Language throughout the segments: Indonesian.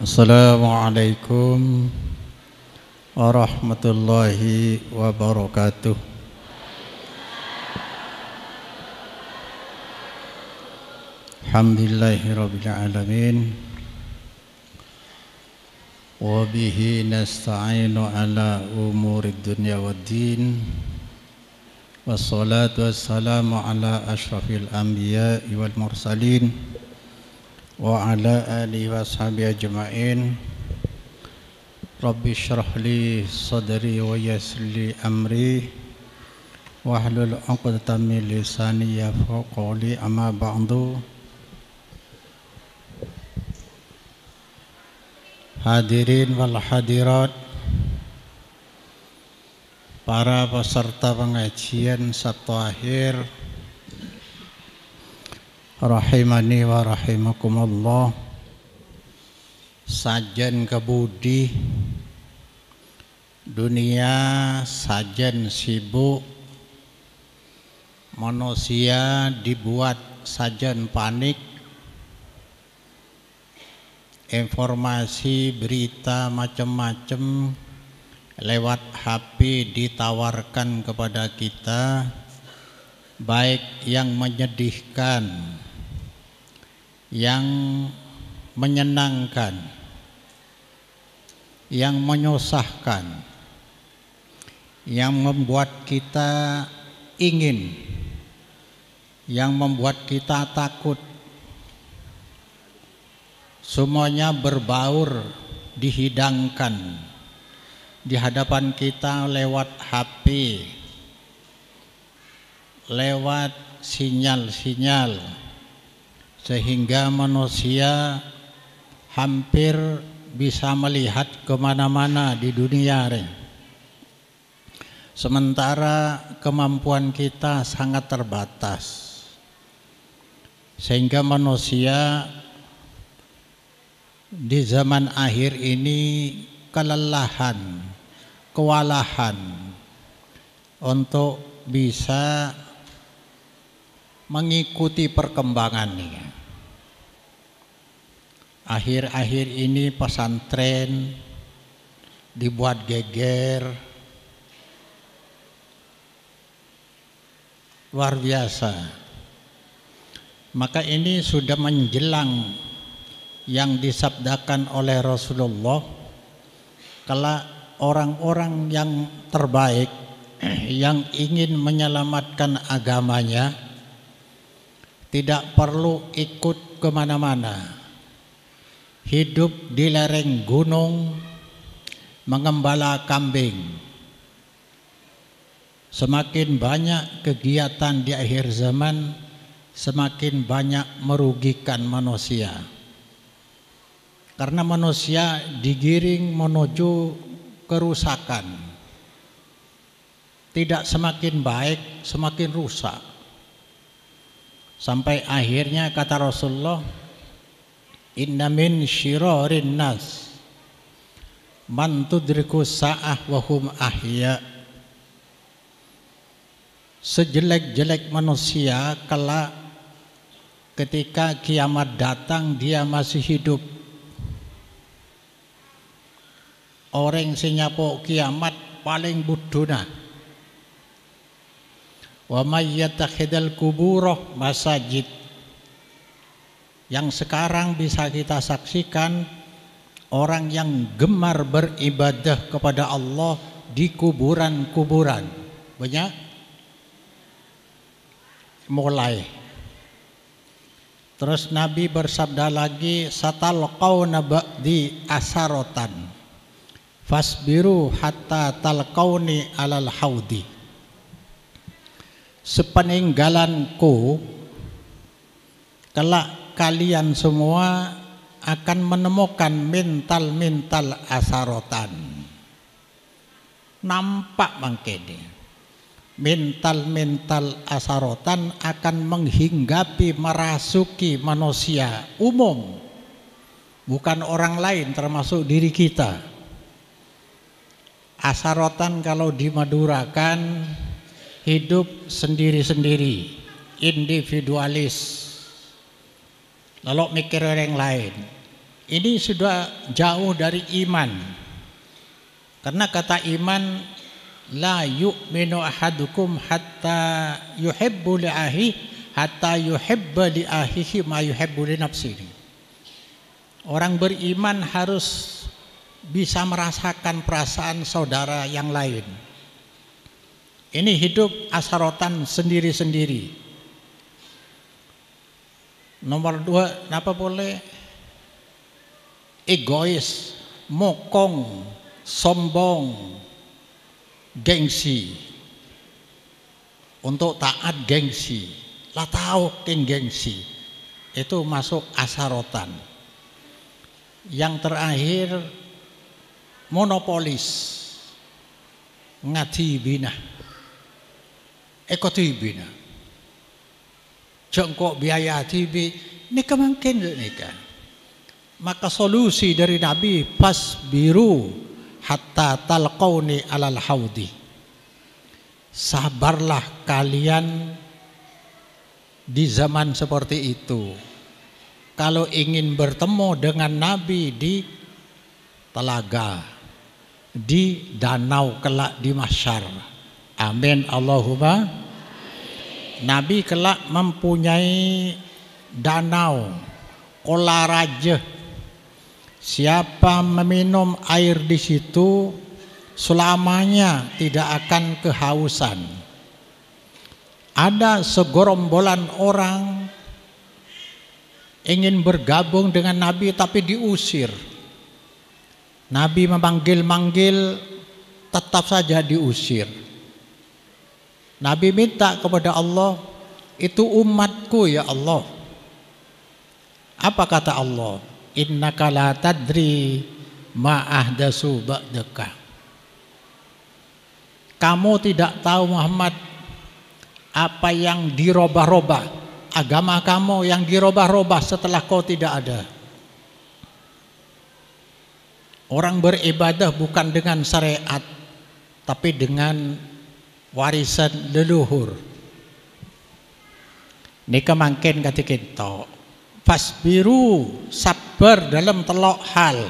Assalamualaikum warahmatullahi wabarakatuh. Alhamdulillahirabbil alamin. Wa bihi nasta'inu ala umurid dunya waddin. Wassalatu wassalamu ala asyrafil anbiya'i wal mursalin wa ala alihi wa sahbihi ajma'in. Rabbi syrah li sadri wa yassir li amri wahlul 'uqdatam min lisani yafqahu qawli. Amma ba'du. Hadirin wal hadirat, para peserta pengajian Sabtu akhir, rahimani wa rahimakumullah. Sajen kebudi, dunia sajen sibuk, manusia dibuat sajen panik, informasi berita macam-macam lewat HP ditawarkan kepada kita, baik yang menyedihkan, yang menyenangkan, yang menyusahkan, yang membuat kita ingin, yang membuat kita takut. Semuanya berbaur dihidangkan di hadapan kita lewat HP, lewat sinyal-sinyal, sehingga manusia hampir bisa melihat kemana-mana di dunia. Sementara kemampuan kita sangat terbatas, sehingga manusia di zaman akhir ini kelelahan, kewalahan untuk bisa mengikuti perkembangannya. Akhir-akhir ini pesantren dibuat geger, luar biasa. Maka ini sudah menjelang yang disabdakan oleh Rasulullah, kalau orang-orang yang terbaik yang ingin menyelamatkan agamanya tidak perlu ikut kemana-mana, hidup di lereng gunung mengembala kambing. Semakin banyak kegiatan di akhir zaman, semakin banyak merugikan manusia. Karena manusia digiring menuju kerusakan. Tidak semakin baik, semakin rusak. Sampai akhirnya kata Rasulullah, inna min syirarin nas man tudriku sa'ah wa hum ahya. Sejelek-jelek manusia kala ketika kiamat datang dia masih hidup. Orang sing nyapok kiamat paling budona. Wa may yattakhidal kuburoh masajid. Yang sekarang bisa kita saksikan, orang yang gemar beribadah kepada Allah di kuburan-kuburan. Banyak mulai. Terus Nabi bersabda lagi, satalqauna ba'di asarotan fasbiru hatta talqauni alal haudi. Sepeninggalanku kelak kalian semua akan menemukan mental-mental asarotan. Nampak mangkene mental-mental asarotan akan menghinggapi, merasuki manusia umum, bukan orang lain termasuk diri kita. Asarotan kalau dimadurakan hidup sendiri-sendiri, individualis, lalu mikir orang lain. Ini sudah jauh dari iman. Karena kata iman, la yu'minu ahadukum hatta yuhibbu li akhihi hatta yuhibba li akhihi ma yuhibbu li nafsihi. Orang beriman harus bisa merasakan perasaan saudara yang lain. Ini hidup asarotan sendiri-sendiri. Nomor 2, apa boleh egois, mokong, sombong, gengsi. Untuk taat gengsi, lah tahu gengsi. Itu masuk asarotan. Yang terakhir monopolis, ngatibina, ekotibina, jengkok biaya tibi, ini kemungkinan nikah. Maka solusi dari Nabi, fasbiru hatta talqauni alal haudi. Sabarlah kalian di zaman seperti itu. Kalau ingin bertemu dengan Nabi di telaga, di danau kelak di mahsyar. Amin Allahumma. Nabi kelak mempunyai danau Kolaraja. Siapa meminum air di situ selamanya tidak akan kehausan. Ada segerombolan orang ingin bergabung dengan Nabi tapi diusir. Nabi memanggil-manggil, tetap saja diusir. Nabi minta kepada Allah, itu umatku ya Allah. Apa kata Allah? Innaka la tadri ma ahdasu ba'daka. Kamu tidak tahu Muhammad apa yang dirobah-robah, agama kamu yang dirobah-robah setelah kau tidak ada. Orang beribadah bukan dengan syariat, tapi dengan warisan leluhur. Nika mangken kata kita, fasbiru, sabar dalam telok hal,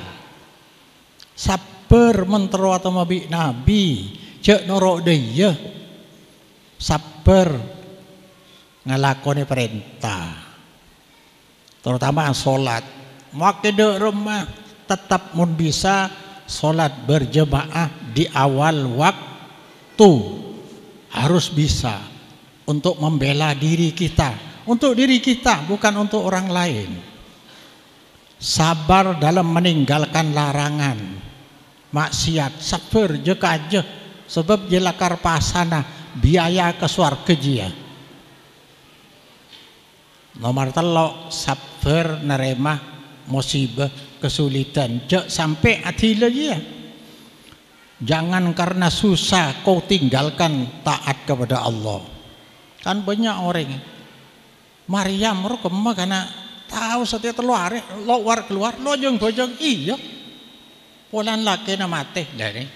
sabar mentero atau mabi Nabi, cek norok dia, sabar ngelakoni perintah, terutama sholat. Makin di rumah tetap mun bisa sholat berjemaah di awal waktu, harus bisa untuk membela diri kita, untuk diri kita bukan untuk orang lain. Sabar dalam meninggalkan larangan maksiat, sabar jeka aja sebab jelakar pasana biaya ke surga jia. Nomor telok, sabar nerima musibah kesulitan, jak sampai hati dia. Jangan karena susah kau tinggalkan taat kepada Allah. Kan banyak orang Maryam rokemah karena tahu setiap keluar lojong bojong iya polan laki na mati dari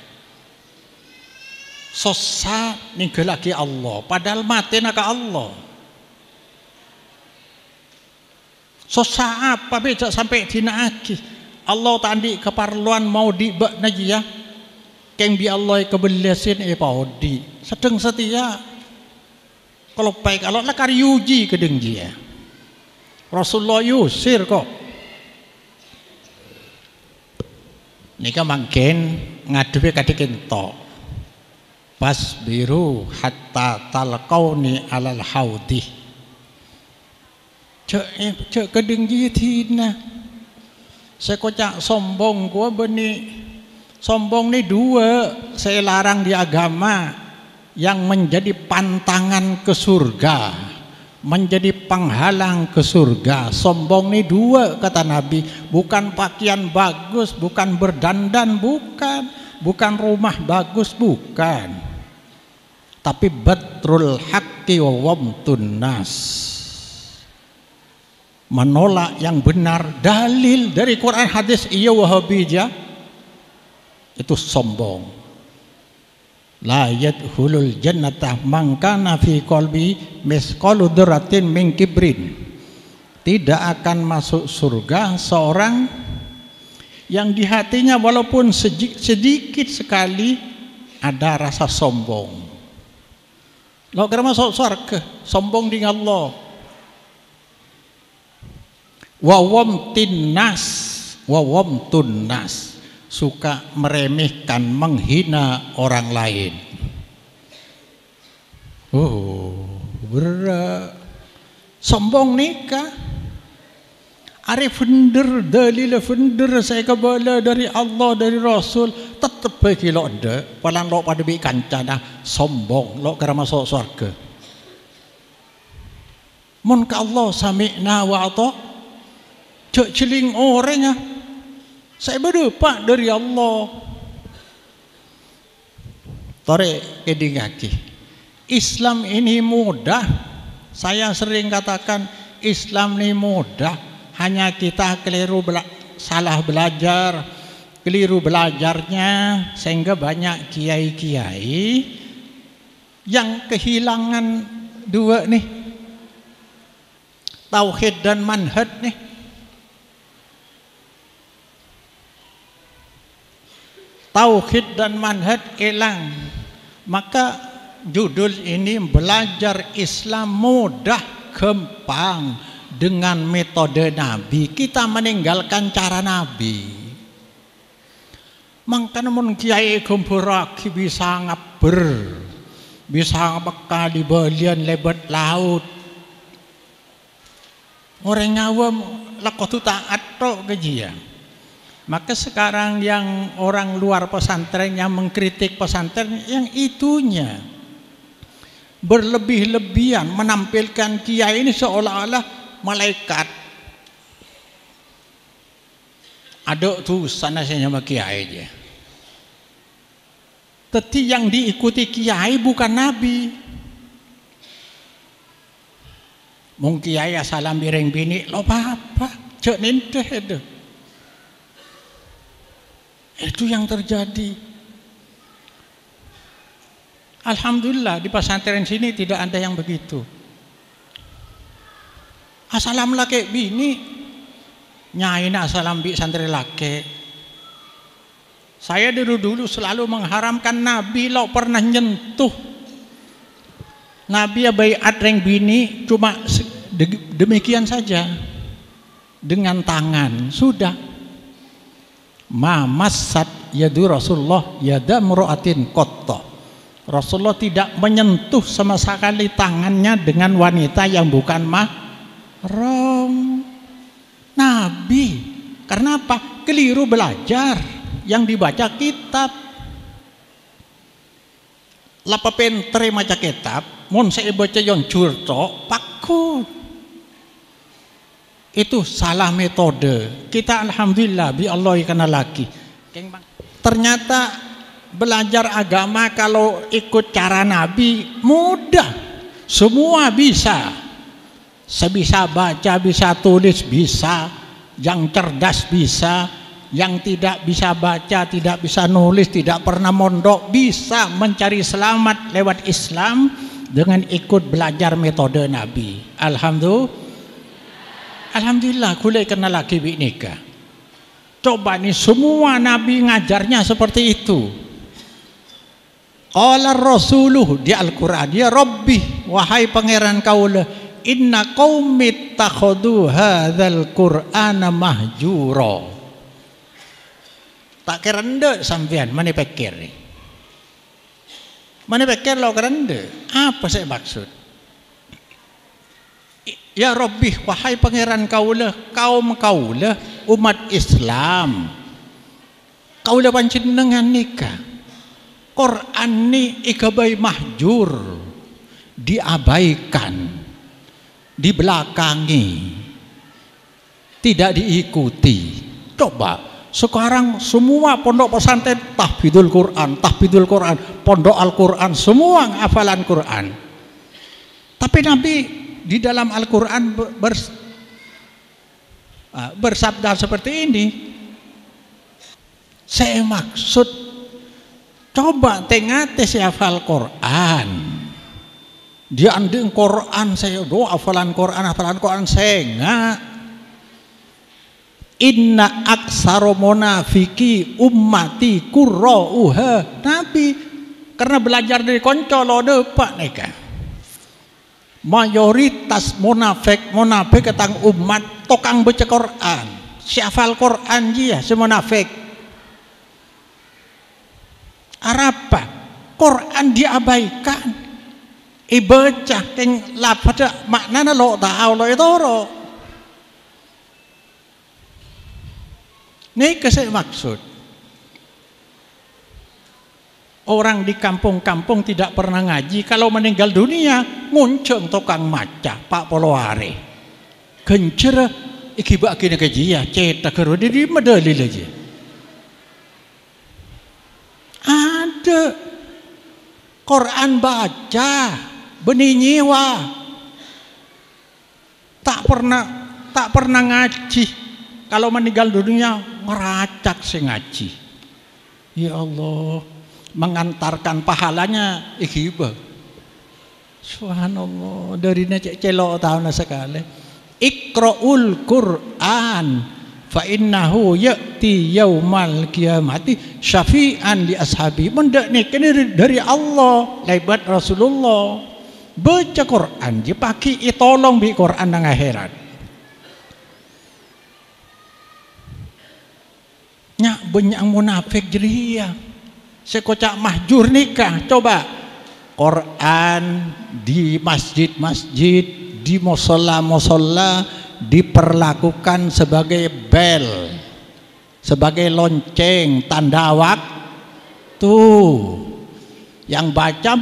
sosa ninggal lagi Allah padahal mati na ka Allah. Sosa apa beda sampai dinaaki Allah tandi keparluan mau dibak najiyah keng bi Allah kebelasin paudi sedang setia kalau baik kalau lah karyuji kedeng dia Rasulullah yusir kok nika mangken ngadepi kadikin to fasbiru hatta talqauni alal haudi. Cek kedeng jitina saya kocak sombong gua beni sombong nih dua saya larang di agama yang menjadi pantangan ke surga, menjadi penghalang ke surga. Sombong nih dua kata Nabi, bukan pakaian bagus, bukan berdandan, bukan rumah bagus, bukan, tapi batrul haqqi wa wamtun nas, menolak yang benar. Dalil dari Quran hadis iya wahabijah itu sombong. La yadkhulul jannata man kana fi qalbi misqalu dzarratin min kibrin. Tidak akan masuk surga seorang yang di hatinya walaupun sedikit sekali ada rasa sombong. Lo kira masuk surga sombong dengan Allah. Wawam tunnas, suka meremehkan, menghina orang lain. Oh, berat. Sombong nikah. Arif bener, dalil bener, saya kebala dari Allah, dari Rasul, tetap bagi lo ada, palang lo pada bi kancana, sombong, lo kira masuk surga. Mun ka Allah sami'na wa ata, cek celing orangnya, saya berdepak dari Allah. Tarik kedingaki, Islam ini mudah, saya sering katakan Islam ini mudah. Hanya kita salah belajar, keliru belajarnya, sehingga banyak kiai-kiai yang kehilangan dua nih, tauhid dan manhaj nih. Tauhid dan manhaj hilang. Maka judul ini belajar Islam mudah, gampang. Dengan metode Nabi, kita meninggalkan cara Nabi. Mangkana mun kiai gomboraki bisa ngaber, bisa ngapeka di balian lebat laut. Orang awam lakotu taat tok kejian. Maka sekarang yang orang luar pesantren yang mengkritik pesantren yang itunya berlebih-lebihan menampilkan kiai ini seolah-olah malaikat. Ada tuh sana saya sama kiai aja. Tetapi yang diikuti kiai bukan nabi. Mung kiai salam bireng bini lo apa cek ninte itu yang terjadi. Alhamdulillah di pesantren sini tidak ada yang begitu. Asalam laki bini nyaina asalam bi santri laki. Saya dulu selalu mengharamkan Nabi lo pernah nyentuh Nabi ya baiat reng bini cuma demikian saja dengan tangan sudah. Mamassat yadu Rasulullah yada mura'atin qatta. Rasulullah tidak menyentuh sama sekali tangannya dengan wanita yang bukan mahram. Nabi karena apa? Keliru belajar yang dibaca kitab. Lapa pentre maca kitab mun saya baca yon curto pakut. Itu salah metode. Kita alhamdulillah bi Allah ikan lagi. Ternyata belajar agama kalau ikut cara Nabi mudah. Semua bisa. Sebisa baca, bisa tulis, bisa. Yang cerdas bisa, yang tidak bisa baca, tidak bisa nulis, tidak pernah mondok, bisa mencari selamat lewat Islam dengan ikut belajar metode Nabi. Alhamdulillah, kulai kenal lagi bi nikah. Coba nih semua Nabi ngajarnya seperti itu. Qala Rasuluh di Al-Quran, ya Rabbi, wahai pangeran kaulah, inna qaumi takhadu hadzal Qur'ana mahjura. Tak kerende sampean mana pikir nih? Mana pikir lo kerende? Apa saya maksud? Ya Rabbi, wahai pangeran kaulah, kaum kaulah umat Islam. Kaulah panjenengan nikah. Quran ni ikabai mahjur, diabaikan, dibelakangi, tidak diikuti. Coba sekarang semua pondok pesantren tahfidzul Quran, pondok Al-Quran, semua hafalan Quran. Tapi Nabi di dalam Al-Quran bersabda seperti ini. Saya maksud coba tengate saya hafal Quran. Dia andeng Quran saya do hafalan Quran saya enggak. Inna aksaro monafiki ummati qurra'uha. Nabi karena belajar dari konco lo depak neka. Mayoritas munafik ketang umat tokang baca Quran, syafal Quran dia semunafik. Arapa Quran diabaikan. Ibaca keng lapada maknana lo tahu lo itu ro. Ini saya maksud. Orang di kampung-kampung tidak pernah ngaji, kalau meninggal dunia muncul tukang maca Pak Poloware. Gencer iki bak kini kaji ya cetak karo di medali lagi. Ada Quran baca benih nyiwa. Tak pernah ngaji. Kalau meninggal dunia meracak si ngaji. Ya Allah, mengantarkan pahalanya ikhibah. Subhanallah, dari necek celok tahun sekali. Iqra'ul Qur'an fa innahu ya'ti yaumal qiyamati syafi'an li ashabi. Mendak nih dari Allah, lebat Rasulullah. Baca Quran, dipaki itolong bi Quran nang akhirat. Nyak banyak munafik jeria. Sekocak mahjur nikah. Coba Quran di masjid-masjid, di musola-musola diperlakukan sebagai bel, sebagai lonceng, tanda waktu. Yang baca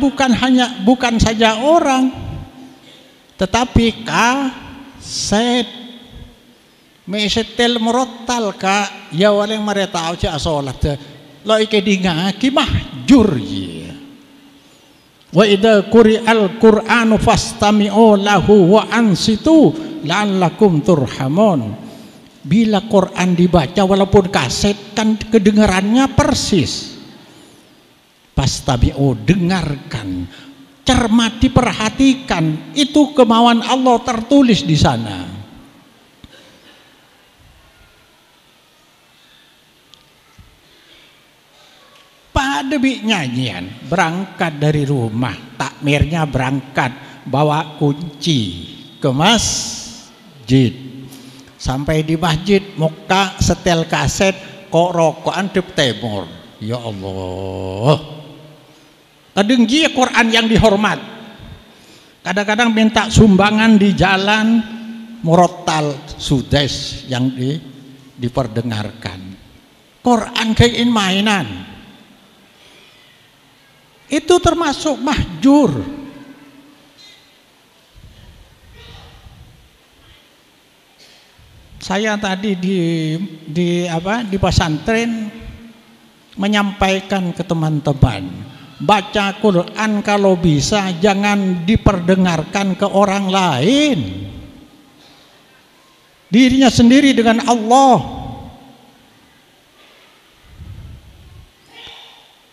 bukan saja orang, tetapi kaset. Mesetel merotal ka ya waleng mereta aja salat lo ike dinga ki mahjur ya. Wa idza quri'al qur'anu fastami'u lahu wa ansitu la'allakum turhamun. Bila Quran dibaca walaupun kaset kan kedengarannya persis. Fastami'u, dengarkan, cermati, perhatikan, itu kemauan Allah tertulis di sana. Pada nyanyian berangkat dari rumah, takmirnya berangkat bawa kunci ke masjid. Sampai di masjid muka setel kaset kok rokokan di timur. Ya Allah, kadang dia Quran yang dihormat, kadang-kadang minta sumbangan di jalan murotal sudes yang diperdengarkan. Quran kayak mainan. Itu termasuk mahjur. Saya tadi di pesantren menyampaikan ke teman-teman, baca Quran kalau bisa jangan diperdengarkan ke orang lain. Dirinya sendiri dengan Allah.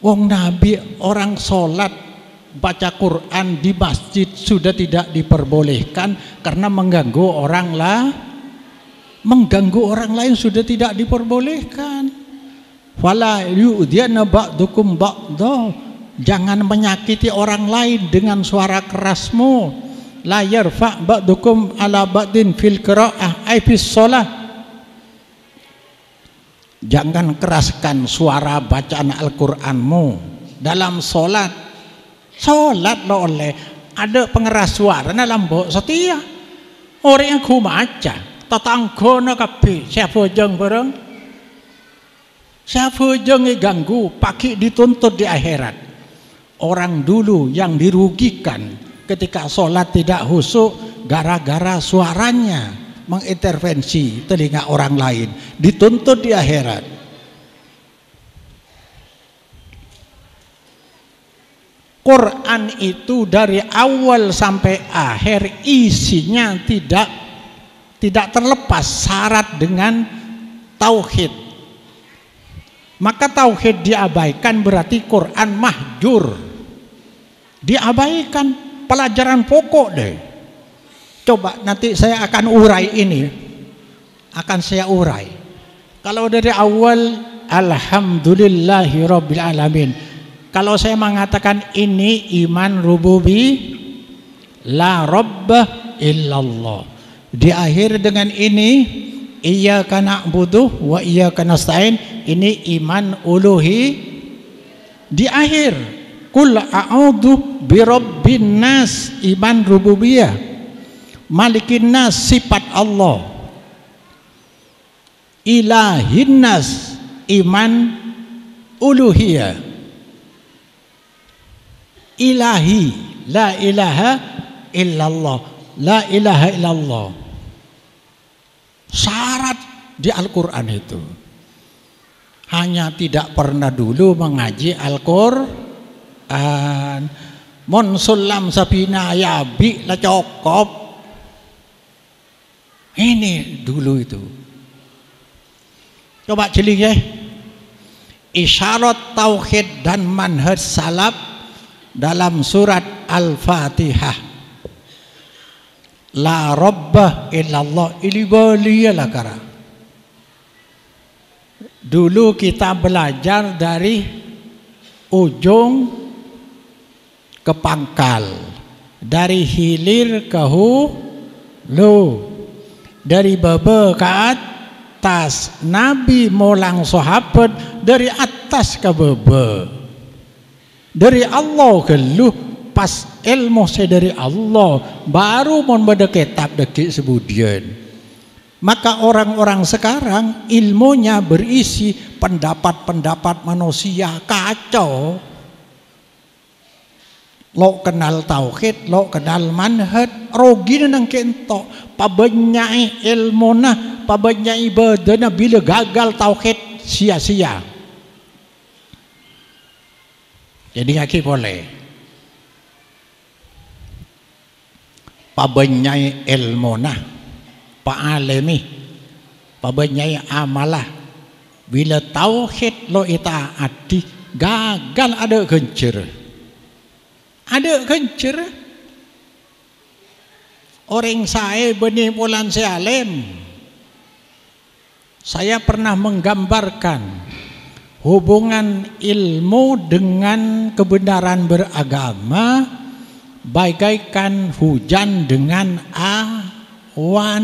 Wong Nabi orang sholat baca Quran di masjid sudah tidak diperbolehkan karena mengganggu orang lain sudah tidak diperbolehkan. Wala yu'dhiyana ba'dukum ba'dha, jangan menyakiti orang lain dengan suara kerasmu. La yarfa' ba'dukum ala ba'din fil qira'ah ay fis shalah. Jangan keraskan suara bacaan Al-Quranmu dalam sholat. Sholat lo oleh ada pengeras suara dalam bok setia. Orang yang ku maca tetangga na kape siapa jeng bareng, siapa jeng ganggu paki dituntut di akhirat. Orang dulu yang dirugikan ketika sholat tidak khusyuk gara-gara suaranya mengintervensi telinga orang lain, dituntut di akhirat. Quran itu dari awal sampai akhir isinya tidak terlepas syarat dengan tauhid. Maka tauhid diabaikan berarti Quran mahjur. Diabaikan, pelajaran pokok deh. Coba nanti saya akan urai ini, akan saya urai. Kalau dari awal alhamdulillahi rabbil alamin. Kalau saya mengatakan ini iman rububi, la rabba illallah. Di akhir dengan ini iyyaka na'budu wa iyyaka nasta'in, ini iman uluhi. Di akhir qul a'udzu birabbin nas, iman rububiyah. Malikin nas, sifat Allah. Ilahin nas, iman uluhiyah. Ilahi, la ilaha illallah, la ilaha illallah. Syarat di Al-Quran itu. Hanya tidak pernah dulu mengaji Al-Quran. Mon sulam sabina yabi la cokop. Ini dulu itu. Coba jeli ya. Isyarat tauhid dan manhaj salaf dalam surat Al-Fatihah. La rabbah illallah, ini belialah kara. Dulu kita belajar dari ujung ke pangkal, dari hilir ke hulu, dari bebe ke atas. Nabi molang sahabat dari atas ke bebe, dari Allah ke lu. Pas ilmu saya dari Allah, baru mau baca kitab dekik sebudian. Maka orang-orang sekarang ilmunya berisi pendapat-pendapat manusia kacau. Lo kenal tauhid, lo kenal manhaj, rogi nang kentok. Pabenyai ilmuna, pabenyai badana, bila gagal tauhid sia-sia. Jadi ngaki boleh. Pabenyai ilmuna, pa'alemi, pabenyai amalah. Bila tauhid lo itaati, gagal ada kencur. Ada kencur. Orang saya benih bulan sealim. Saya pernah menggambarkan hubungan ilmu dengan kebenaran beragama bagaikan hujan dengan awan.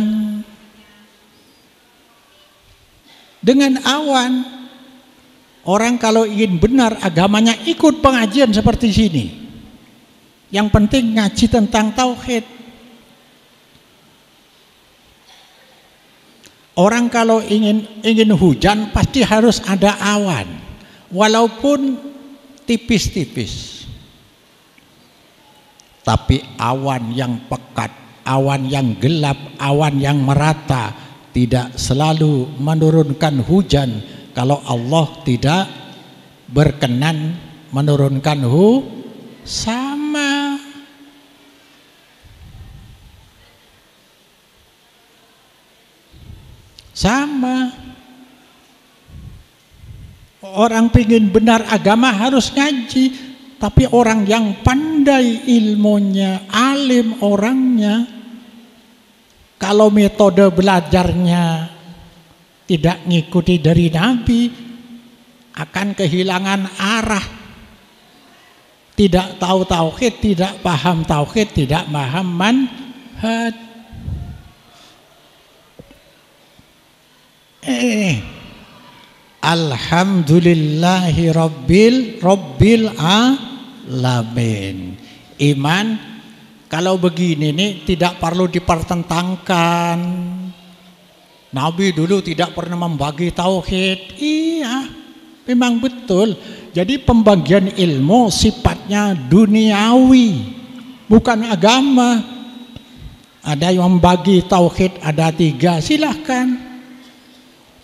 Dengan awan, orang kalau ingin benar agamanya ikut pengajian seperti sini. Yang penting ngaji tentang tauhid. Orang kalau ingin hujan pasti harus ada awan, walaupun tipis-tipis. Tapi awan yang pekat, awan yang gelap, awan yang merata tidak selalu menurunkan hujan kalau Allah tidak berkenan menurunkan sama. Sama. Orang pingin benar agama harus ngaji. Tapi orang yang pandai ilmunya, alim orangnya, kalau metode belajarnya tidak ngikuti dari Nabi, akan kehilangan arah. Tidak tahu tauhid, tidak paham tauhid, tidak paham manhaj. Alhamdulillahi rabbil alamin. Iman kalau begini nih tidak perlu dipertentangkan. Nabi dulu tidak pernah membagi tauhid. Iya, memang betul. Jadi pembagian ilmu sifatnya duniawi, bukan agama. Ada yang membagi tauhid ada 3, silahkan.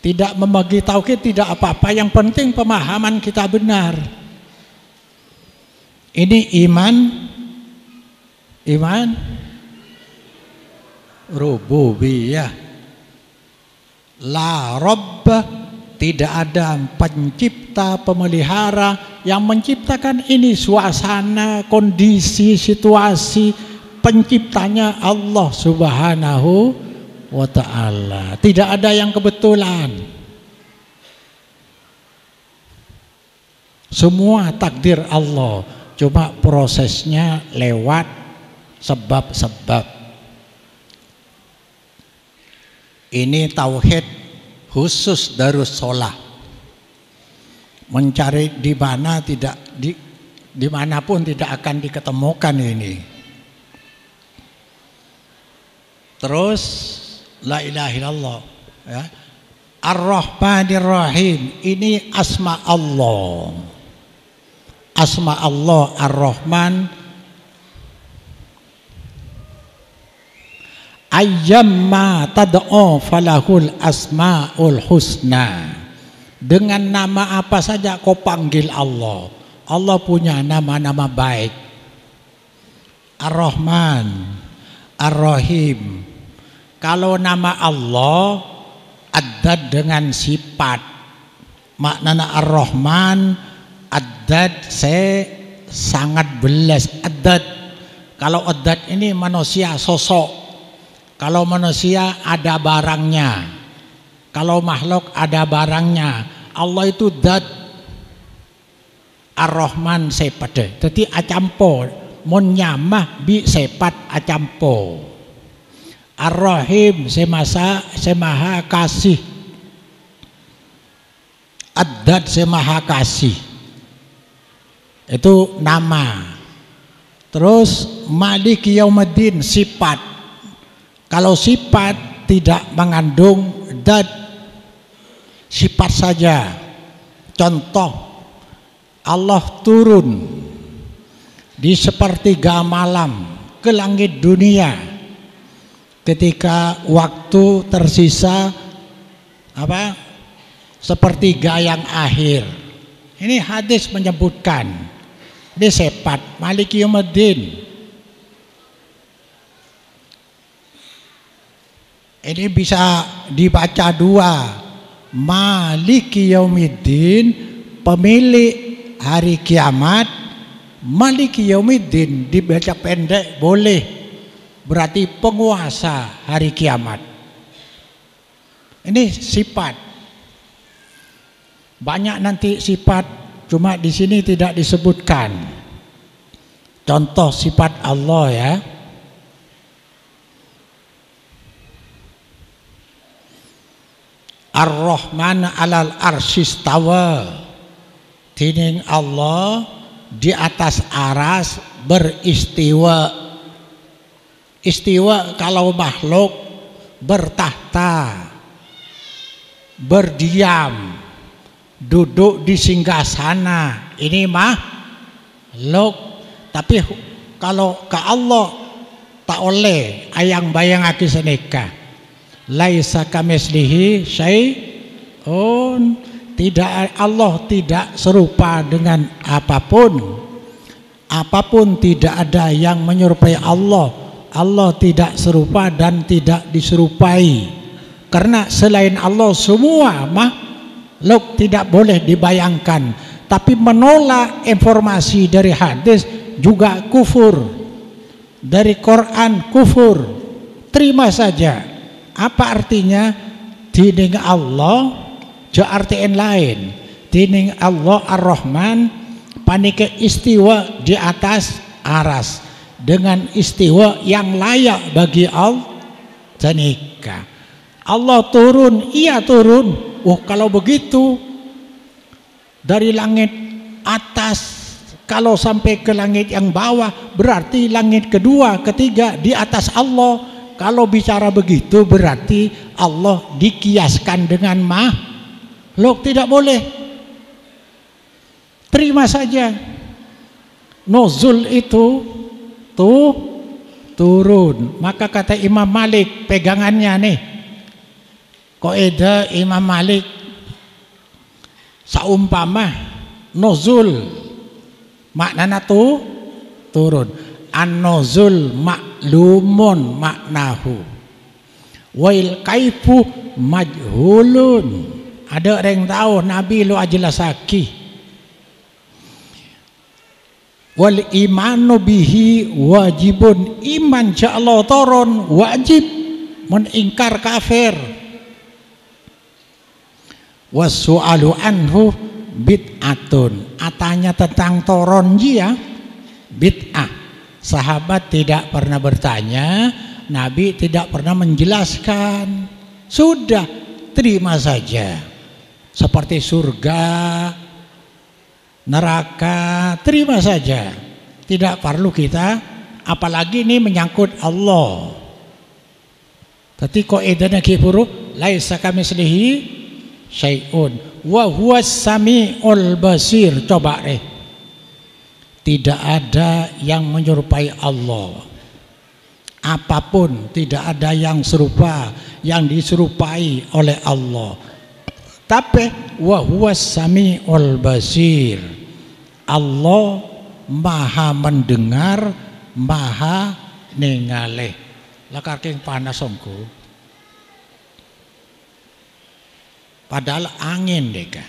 Tidak membagi tauhid tidak apa-apa, yang penting pemahaman kita benar. Ini iman rububiyah. La rabb, tidak ada pencipta, pemelihara yang menciptakan ini suasana, kondisi, situasi. Penciptanya Allah Subhanahu wa ta'ala. Tidak ada yang kebetulan. Semua takdir Allah, cuma prosesnya lewat sebab-sebab. Ini tauhid khusus Darussalah. Mencari di mana tidak dimanapun tidak akan diketemukan ini. Terus la ilaha illallah ya. Ar-Rahmanir Rahim, ini asma Allah. Asma Allah Ar-Rahman. Ayyamma tad'u falahul asmaul husna. Dengan nama apa saja kau panggil Allah, Allah punya nama-nama baik. Ar-Rahman, Ar-Rahim. Kalau nama Allah addad dengan sifat, maknanya Ar-Rahman addad sangat belas. Addad, kalau addad ini manusia sosok, kalau manusia ada barangnya, kalau makhluk ada barangnya. Allah itu dat. Ar-Rahman sepat. Jadi acampo mon nyamah bi sepat acampo. Ar-Rahim semaha kasih. Ad-dat semaha kasih. Itu nama. Terus Malik Yaumiddin sifat. Kalau sifat tidak mengandung dat, sifat saja. Contoh, Allah turun di sepertiga malam ke langit dunia ketika waktu tersisa sepertiga yang akhir. Ini hadis menyebutkan di sifat Malik Yaumiddin. Ini bisa dibaca dua. Maliki Yaumiddin, pemilik hari kiamat. Maliki Yaumiddin dibaca pendek boleh, berarti penguasa hari kiamat. Ini sifat. Banyak nanti sifat, cuma di sini tidak disebutkan. Contoh sifat Allah ya. Ar-Rahman alal arsyistawa. Tining Allah di atas aras beristiwa. Istiwa kalau makhluk bertahta, berdiam, duduk di singgasana. Ini makhluk. Tapi kalau ke Allah tak oleh ayang bayang aki seneka. Laisa kamislihi syai'un. Tidak, Allah tidak serupa dengan apapun. Apapun tidak ada yang menyerupai Allah. Allah tidak serupa dan tidak diserupai. Karena selain Allah semua makhluk tidak boleh dibayangkan. Tapi menolak informasi dari hadis juga kufur. Dari Quran kufur. Terima saja. Apa artinya? Dining Allah ja artiin lain. Dining Allah Ar-Rahman panike istiwa di atas aras dengan istiwa yang layak bagi Allah. Janika Allah turun, iya turun. Oh kalau begitu dari langit atas kalau sampai ke langit yang bawah berarti langit kedua, ketiga di atas Allah. Kalau bicara begitu berarti Allah dikiaskan dengan makhluk, tidak boleh. Terima saja. Nuzul itu turun. Maka kata Imam Malik, pegangannya nih. Kaidah Imam Malik saumpama nuzul maknanya turun. An-nuzul maklumun maknahu wail kaifu majhulun. Ada orang tahu, Nabi lu ajelasaki. Wal imanu bihi wajibun. Iman ja Allah turun wajib, meningkar kafir. Wasu'alu anhu bid'atun. Atanya tentang toronji ya bid'ah. Sahabat tidak pernah bertanya, Nabi tidak pernah menjelaskan. Sudah, terima saja. Seperti surga, neraka, terima saja. Tidak perlu kita, apalagi ini menyangkut Allah. Tapi kok idana kifuru laisa kamitslihi syai'un wa huwas samiul basir. Coba deh. Tidak ada yang menyerupai Allah. Apapun tidak ada yang serupa, yang diserupai oleh Allah. Tapi wa huwas samiul basir. Allah maha mendengar, maha ningali. Lakar king panas ongko. Padahal angin deka.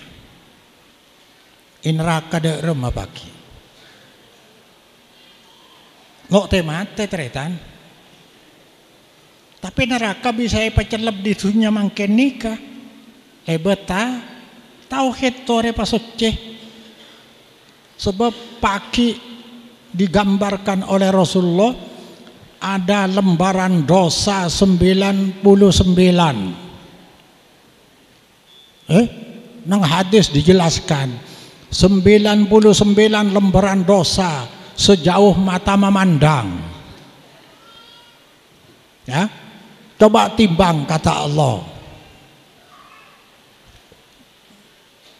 Neraka de rumah pagi. Lo temate teretan. Tapi neraka bisa pecelep di dunia mangken nikah. Hebeta tauhid tore pasoceh. Sebab pagi digambarkan oleh Rasulullah ada lembaran dosa 99. Nang hadis dijelaskan 99 lembaran dosa sejauh mata memandang. Ya, coba timbang kata Allah.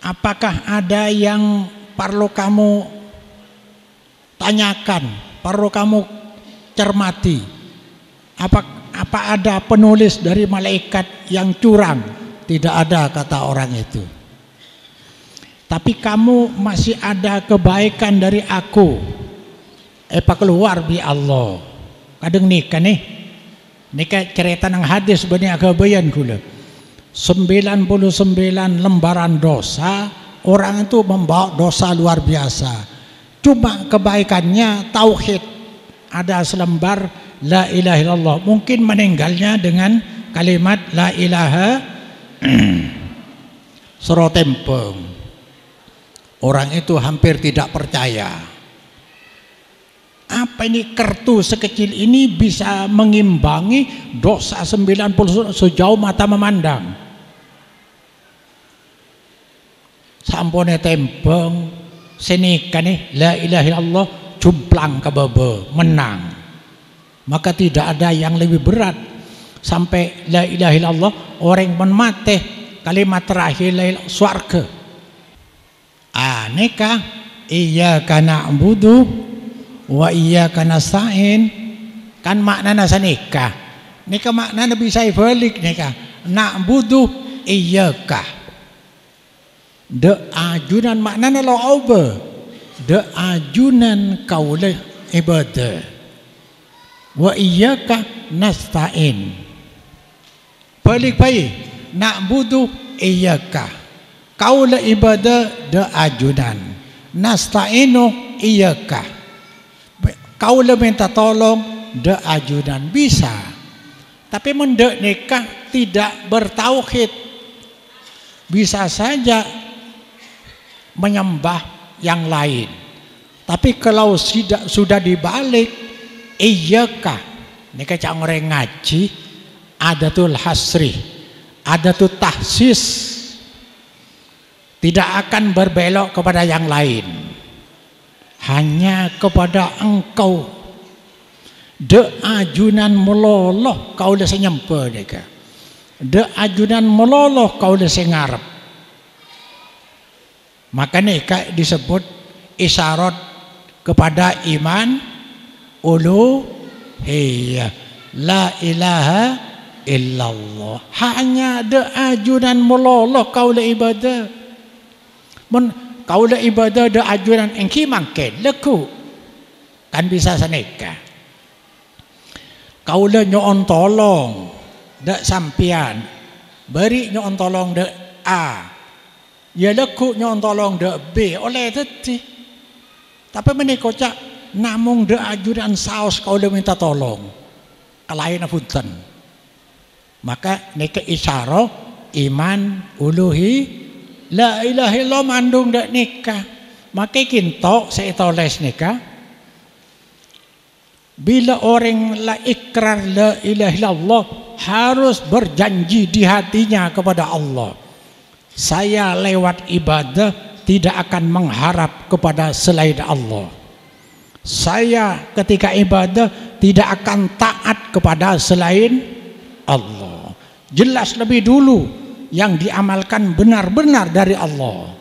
Apakah ada yang perlu kamu tanyakan, perlu kamu cermati? Apa ada penulis dari malaikat yang curang? Tidak ada kata orang itu. Tapi kamu masih ada kebaikan dari aku. Pak keluar bi Allah. Kadang nikah nih. Nikah cerita nang hadis banyak kebayan kula. 99 lembaran dosa, orang itu membawa dosa luar biasa. Cuma kebaikannya tauhid. Ada selembar la ilaha illallah. Mungkin meninggalnya dengan kalimat la ilaha serotempeng. Orang itu hampir tidak percaya. Apa ini kertu sekecil ini bisa mengimbangi dosa 90 sejauh mata memandang. Sampone tempeng senika nih la ilaha illallah jumplang ke bebe menang. Maka tidak ada yang lebih berat sampai la ilaha illallah orang menmate kalimat terakhir la swarga. Neka iyyaka na'budu wa iyyaka nasta'in. Kan maknana sanika. Nika maknana bisa balik nika. Na'budu iyyaka. De ajunan maknana lo obe. De ajunan kaula ibadah. Wa iyyaka nasta'in. Balik baik. Na'budu iyyaka. Kaula ibadah de ajunan. Nasta'inu iyyaka. Kaula minta tolong de ajunan bisa. Tapi mendek nikah tidak bertauhid. Bisa saja menyembah yang lain. Tapi kalau sudah dibalik iyyaka, nikah cak orang ngaji, adatul hasri, adatul tahsis, tidak akan berbelok kepada yang lain, hanya kepada engkau. De ajunan meloloh kau le senyempe deka. De ajunan meloloh kau le sengarep. Maka neka disebut isyarat kepada iman uluhiyah. La ilaha illallah. Hanya de ajunan meloloh kau le ibadah. Kau le ibadah de ajunan engki mangken leku. Kan bisa seneka. Kau le nyoon tolong dak sampian beri nyoon tolong dak A ya leku nyoon tolong dak B oleh teti. Tapi menika cak namung dak ajudan saos kau le minta tolong kalayan punten. Maka nika isyarah iman uluhi la ilaha illallah mandung dak nikah. Maka kinto saya tulis nikah. Bila orang la ikrar la ilaha illallah harus berjanji di hatinya kepada Allah. Saya lewat ibadah tidak akan mengharap kepada selain Allah. Saya ketika ibadah tidak akan taat kepada selain Allah. Jelas lebih dulu yang diamalkan benar-benar dari Allah.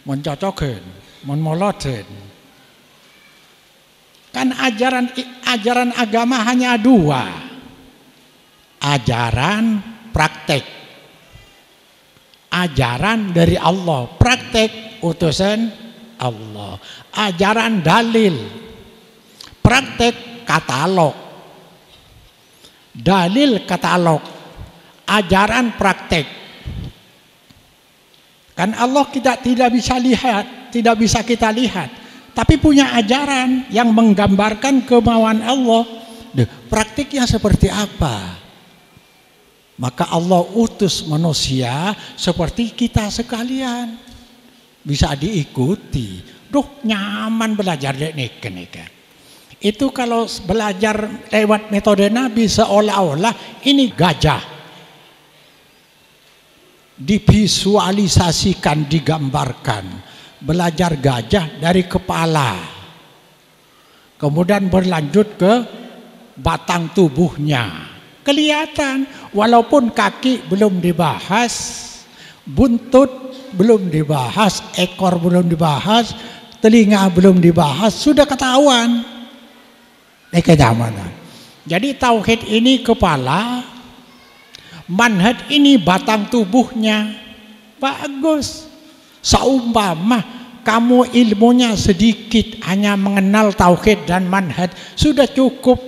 Mencocokin, menmolotin. Kan ajaran agama hanya dua. Ajaran praktek. Ajaran dari Allah, praktek utusan Allah. Ajaran dalil, praktek katalog. Dalil katalog, ajaran praktek. Kan Allah kita tidak bisa lihat, tidak bisa kita lihat, tapi punya ajaran yang menggambarkan kemauan Allah. Praktiknya seperti apa? Maka Allah utus manusia seperti kita sekalian, bisa diikuti. Duh, nyaman belajar nika. Itu kalau belajar lewat metode Nabi seolah-olah ini gajah. Divisualisasikan, digambarkan. Belajar gajah dari kepala. Kemudian berlanjut ke batang tubuhnya. Kelihatan walaupun kaki belum dibahas, buntut belum dibahas, ekor belum dibahas, telinga belum dibahas, sudah ketahuan. Jadi tauhid ini kepala, manhaj ini batang tubuhnya. Bagus. Saumpama kamu ilmunya sedikit, hanya mengenal tauhid dan manhaj, sudah cukup,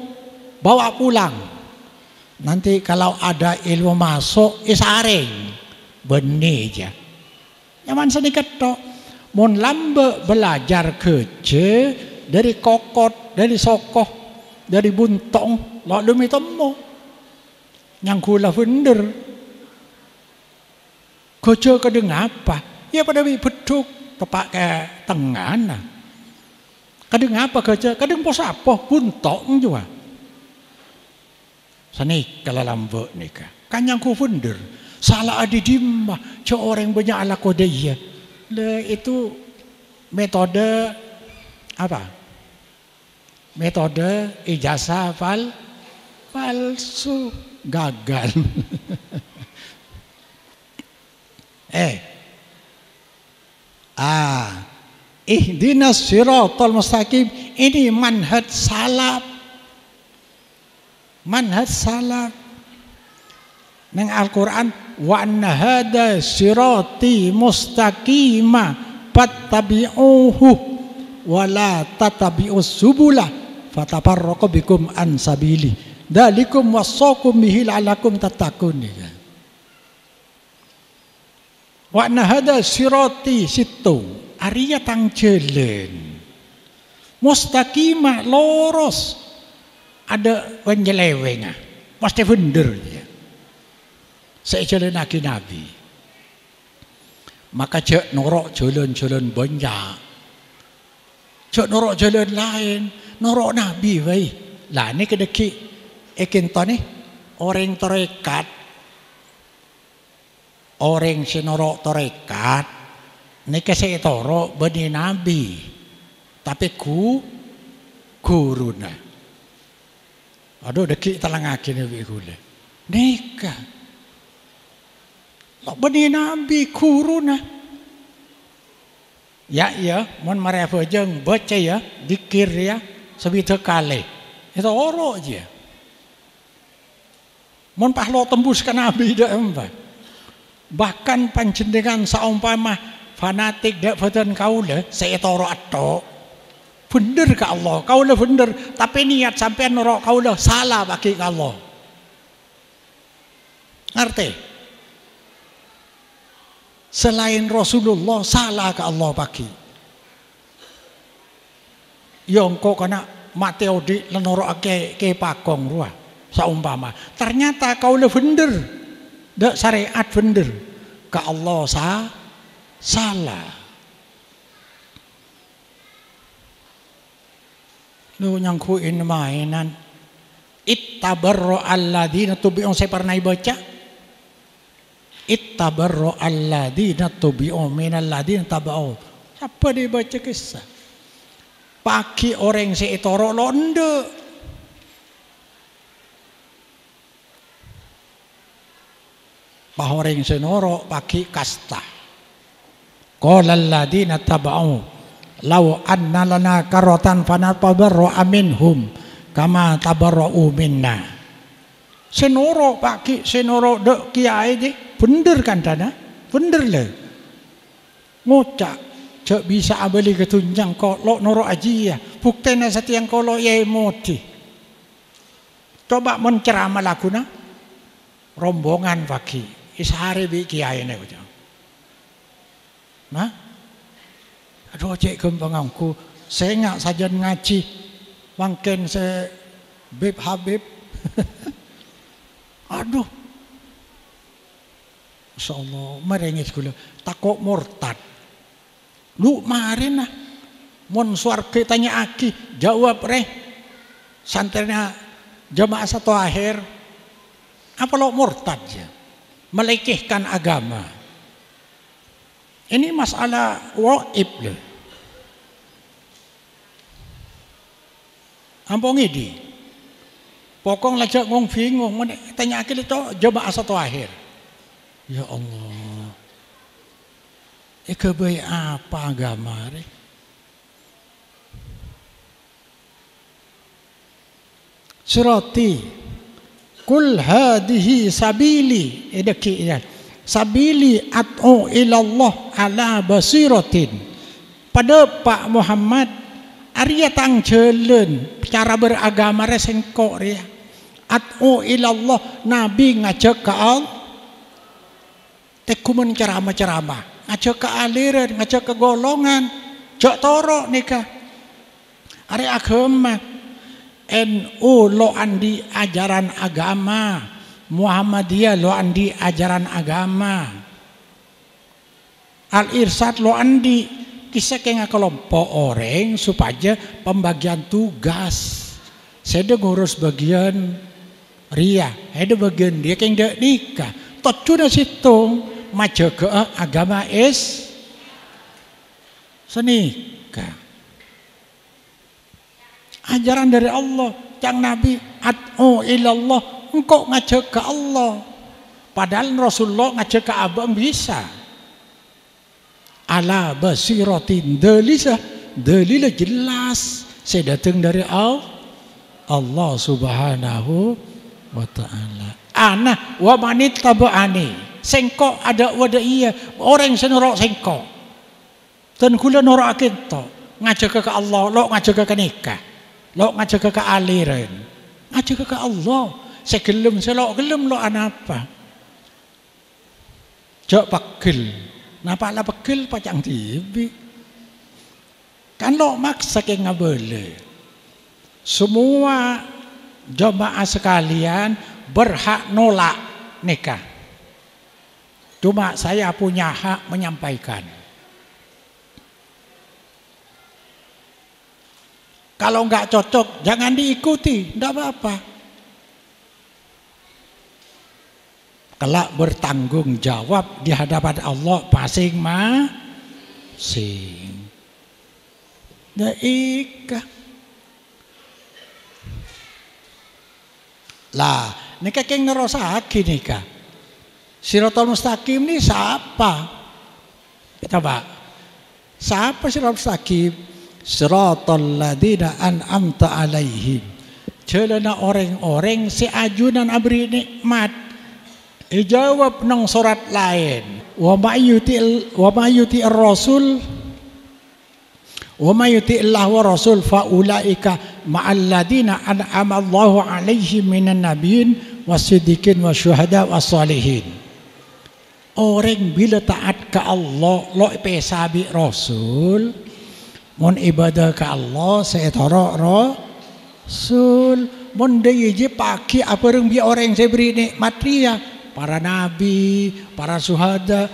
bawa pulang. Nanti kalau ada ilmu masuk, isaring benih aja. Nyaman sedikit toh. Mun lambe belajar kerja dari kokot, dari sokoh, dari buntong, lalu temu. Yang kula bener. Kerja kadang apa? Ya pada beduk tepak ke tengah. Kadang apa kerja? Kadang pos apa? Buntong juga. Sani kalau lambek nikah kan yang ku bener salah adidimah orang banyak ala kode iya itu metode apa, metode ijazah palsu gagal. Ihdinas siratal mustaqim, ini manhaj salaf. Manhaj salaf nang Al-Quran, wa anna hada sirati mustaqima fattabi'uhu wa la tatabi'us subula fatafarraqu bikum an sabili dzalikum wasaqum bihi la'allakum tattaqun. Wa anna hada sirati situ ariya tang jelen mustaqima lurus. Ada penyeleweng, pasti bener dia. Saya jalan lagi Nabi. Maka cek norok jalan-jalan banyak. Cek norok jalan lain, norok Nabi wei. Lah ini kedeki ekinto nih orang tarekat. Orang si norok tarekat. Ini saya torok benih Nabi. Tapi guruna. Aduh deki talangaki Nabi gule. Nikah. Lok benih Nabi kuruna. Ya, mon marefa jeng baca ya, dikir ya, sebita kali. Itu orok je. Mon pahlo tembus ke Nabi dak empat. Bahkan panjenengan saumpama fanatik dak fatan kaula, saya toro atok. Bener ke Allah, kaulah bener, tapi niat sampai norok kaulah salah bagi Allah. Ngerti? Selain Rasulullah salah ke Allah bagi. Yang kok kena Mateo di lenorok ke pakong ruah saumpama. Ternyata kaulah bener, dak syariat bener. ke Allah salah. Lu nyangkuin mainan. Ittabarra alladzina tubi'u, saya pernah baca. Ittabarra alladzina tubi'u minal ladzina taba'u. Apa dia baca kisah? Pagi orang seitoro londe. Pahoreng senoro pagi kasta. Qala alladzina taba'u law anna lana karatan fanatabarra minhum kama tabarra'u minna. Senoro pagi senoro dek kiai di bener kan dana? Bener le. Ngocak cak bisa abeli ketunjang kok lo noro aji ya. Buktena setiang kolo ye moti. Coba menceramah laguna rombongan pagi. Ishari bi kiai ne ucap. Nah, aduh cek kembangku, saya nggak saja ngaji, mungkin saya Habib. Aduh, Masya Allah, merengis gula, takut murtad. Lu marin lah, mon suarga tanya aki, jawab reh, santernya jamaah satu akhir, apa lo murtad ya, melecehkan agama. Ini masalah waib loh. Ampun ini. Pokong lajak ngong bingung, tanya akil itu jamaah satu akhir. Ya Allah. Kebaik apa agama ini? Surati kul hadihi sabili sabili at'u ilallah ala basiratin. Pada Pak Muhammad Arya tang jelen cara beragama resengkok ria. At'u ilallah, Nabi ngajak ke Allah. Tekumen ceramah-ceramah, ngajak ke aliran, ngajak ke golongan, jak toro nikah. Are agama NU lo andi ajaran agama, Muhammadiyah lo andi ajaran agama, Al-Irsyad lo andi kisah kena kelompok orang supaya pembagian tugas. Saya ngurus bagian ria, ada bagian dia yang tidak nikah. Tocu na situng majaga agama senikah. Ajaran dari Allah, cang Nabi at'u ilallah, engkau ngajak ke Allah. Padahal Rasulullah ngajak ke abang bisa. Ala basiratin, dalilnya jelas. Saya datang dari Allah Subhanahu wa ta'ala. Ana wa manit taba'ani. Sengkok ada wada iya. Orang senorok sengkok. Dan kula norok akinto. Ngajak ke Allah, lo ngajak ke nikah. Lo ngajak ke aliran. Ngajak ke Allah. Segelum selok gelum lo anapa. Jok pegel. Napa lah pegel pacang TV. Kan lo maksa ke ngabele. Semua jamaah sekalian berhak nolak nikah. Cuma saya punya hak menyampaikan. Kalau nggak cocok jangan diikuti, tidak apa-apa. Kelak bertanggung jawab di hadapan Allah masing-masing. Nikah. Lah, nikah yang ngerosaki nikah. Siratal mustaqim ini siapa? Coba. Siapa siratal mustaqim? Siratal ladzina an'amta alaihim. Jalan orang-orang si ajunan abri nikmat. Dijawab nang surat lain. Wa may yuti ar-rasul wa may yuti Allah wa rasul fa ulaika ma'al ladzina an'ama Allahu alaihim minan nabiyyin wasiddiqin wasyuhada wassalihin. Orang bila taat ke Allah lo pesabi rasul mon ibadah ke Allah seetoro rasul mon deje paki apa reng bi orang saya beri nikmat ria para nabi, para syuhada.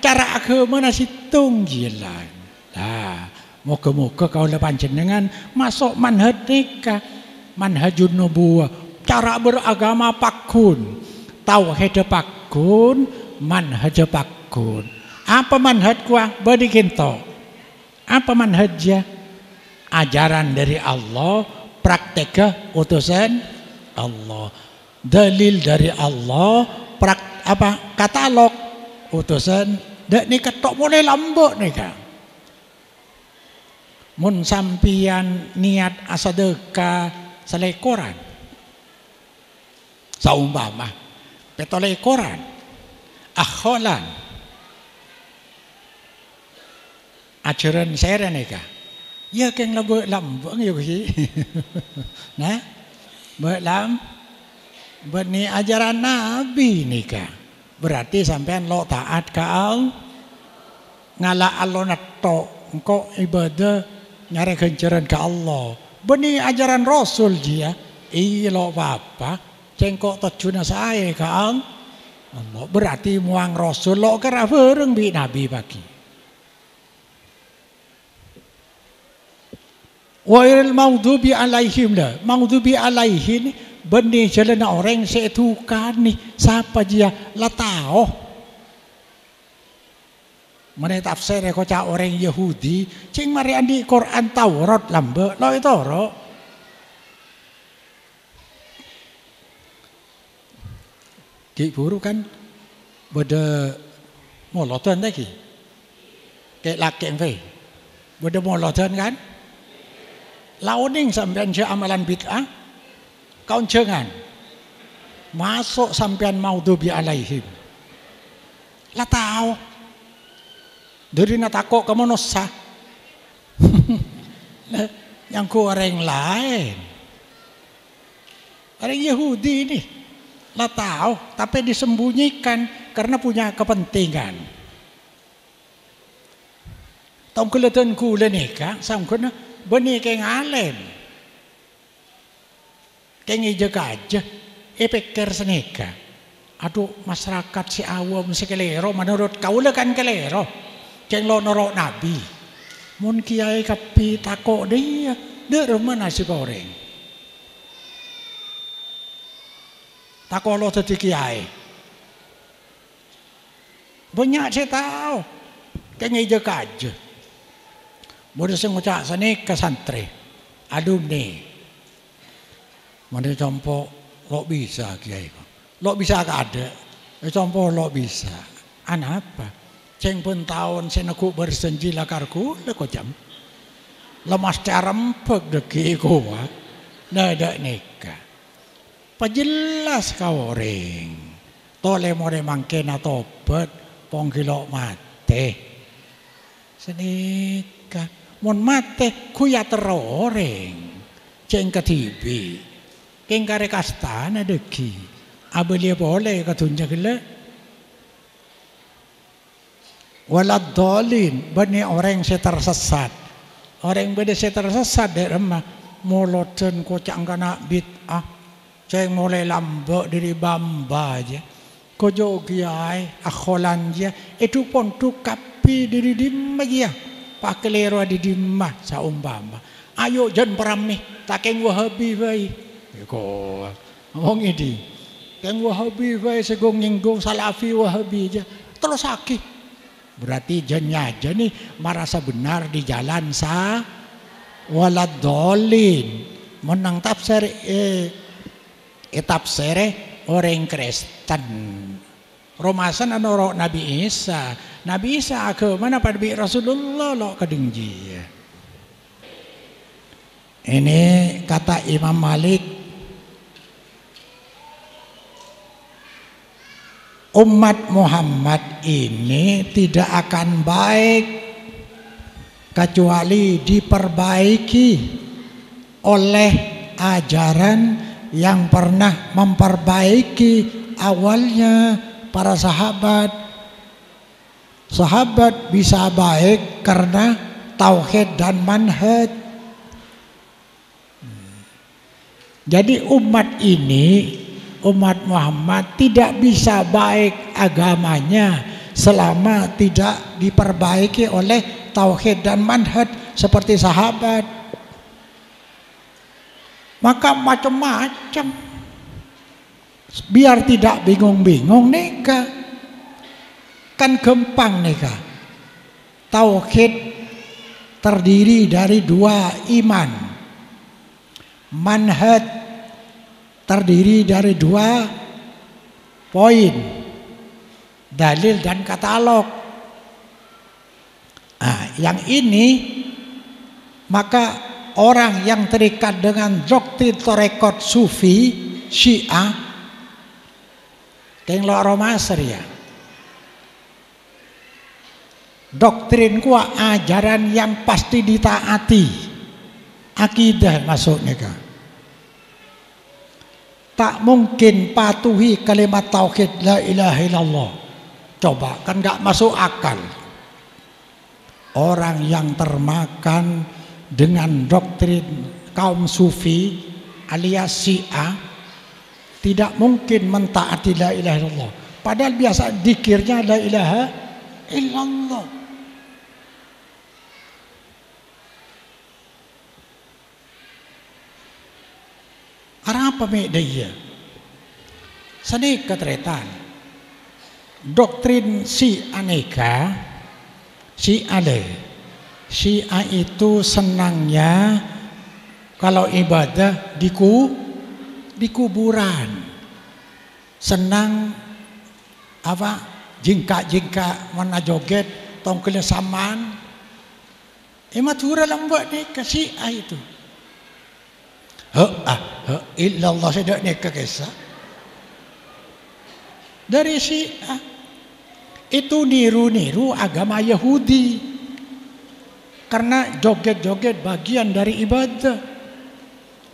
Cara agama nasi tunggilan. Nah, moga-moga kaula panjenengan masuk manhaj nikah, manhajun nubuwah. Cara beragama pakun, tauhid pakun, manhaj pakun. Apa manhaj kuah? Badi kinto. Apa manhajnya? Ajaran dari Allah, praktek utusan Allah. Dalil dari Allah, katalog utusan. Dak ni ketok boleh lambok ni kan. Mun sampian niat asadeka selekoran. Saumpama petolekoran. Akholan. Ajaran saya ni kan. Ya keng labuk lambok ya bagi. Nah, berlam berni ajaran Nabi ni kan. Berarti sampean lo taat ke Allah. Ngala Allah nato engkau ibadah nyari kencaran ke Allah. Berni ajaran Rasul dia. Iya lo apa? Cengkok tajuna saya ke Allah. Berarti muang Rasul lo kera bareng bi Nabi bagi. Wairil maghdubi alaihim lah. Maghdubi alaihim benih jalan orang setukan ni. Siapa dia? Latao. Mana tafsir ko cak orang Yahudi. Cing mari andi Quran Taurat lambe. Lo itu ro. Ki buru kan beda molotan lagi. Kayak laki yang fe. Beda molotan kan? Launing sampean je amalan bid'ah, kau jangan masuk sampean maghdubi alaihim. Lah tahu, dari natako kamu nosa, yang ku orang lain, orang Yahudi ini, lah tahu, tapi disembunyikan karena punya kepentingan. Tahu kelihatan kula nikah, sangkuna. Benih keng alim, keng ijek aja, pikir seneka. Aduh masyarakat si awam si kelero, menurut kau kan kelero, ceng lo norok Nabi. Mun kiai kapi takok dia, rumah nasi goreng. Takok lo tadi kiai. Banyak saya tahu, keng ijek aja. Boleh saya ngucap sana ke santri, aduh ni, mana contoh lo bisa kiai, lo bisa ada, contoh lo bisa, anak apa? Ceng pun tahun saya nak bersenji lakarku, leko jam, lemas carempek deki kuah, nada nikah, pajelas kau orang, tole more mangken atau bet, pongkilo mate, senikah. Mon mate kuya teroreng ceng ketibi keng kare kastana deki abelia boleh katunja gila walad dolin bani orang saya tersesat orang beda saya tersesat dari remah moloten kocak kana bid'ah ceng mulai lambok dari bamba aja kojo giai akholan dia itu pun tukapi dari dimma dia pakai lero di dimah saumpama. Ayo jan perami takeng Wahabi bae. Ko ngomong ini. Keng Wahabi bae segong nyinggung Salafi Wahabi aja. Terus sakit. Berarti jannya aja nih merasa benar di jalan sa walad dolin. Menang tafsir tafsir orang Kristen. Romasan anu Nabi Isa. Nabi Isa ke mana pada bi Rasulullah lo kedengji. Ini kata Imam Malik. Umat Muhammad ini tidak akan baik kecuali diperbaiki oleh ajaran yang pernah memperbaiki awalnya para sahabat. Sahabat bisa baik karena tauhid dan manhaj. Jadi umat ini umat Muhammad tidak bisa baik agamanya selama tidak diperbaiki oleh tauhid dan manhaj seperti sahabat. Maka macam-macam, biar tidak bingung-bingung nikah, kan gampang nikah. Tauhid terdiri dari 2 iman, manhaj terdiri dari 2 poin, dalil dan katalog. Nah, yang ini maka orang yang terikat dengan doktrin tarekat sufi Syiah keng lo romaser ya. Doktrin kuah ajaran yang pasti ditaati, akidah maksudnya kan. Tak mungkin patuhi kalimat tauhid la ilaha illallah. Coba kan gak masuk akal. Orang yang termakan dengan doktrin kaum sufi alias Syiah tidak mungkin mentaati la ilaha illallah. Padahal biasa dikirnya la ilaha illallah. Apa dia? Seni ketretan. Doktrin si aneka, si ale. Syiah itu senangnya kalau ibadah di kuburan. Senang apa? Jingka-jingka mana joget tongkele saman. Matura lambat nih ke Syiah itu. Illallah saya nikah kisah dari Syiah itu niru-niru agama Yahudi karena joget-joget bagian dari ibadah,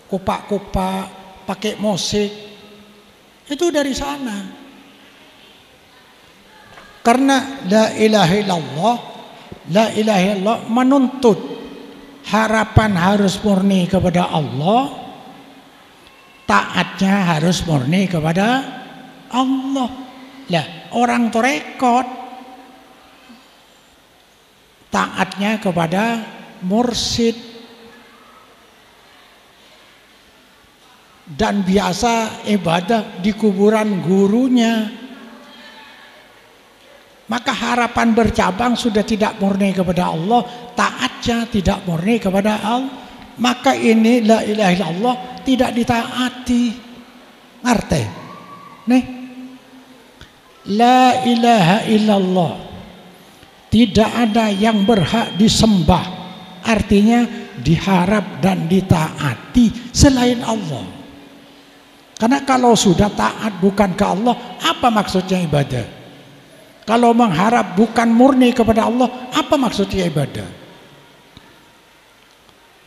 kupak-kupak pakai musik itu dari sana. Karena la ilaha illallah menuntut harapan harus murni kepada Allah, taatnya harus murni kepada Allah. Lah, orang tarekat taatnya kepada mursyid dan biasa ibadah di kuburan gurunya. Maka harapan bercabang sudah tidak murni kepada Allah, taatnya tidak murni kepada Allah. Maka ini la ilaha illallah tidak ditaati. Ngerti? Nih. La ilaha illallah. Tidak ada yang berhak disembah. Artinya diharap dan ditaati selain Allah. Karena kalau sudah taat bukan ke Allah, apa maksudnya ibadah? Kalau mengharap bukan murni kepada Allah, apa maksudnya ibadah?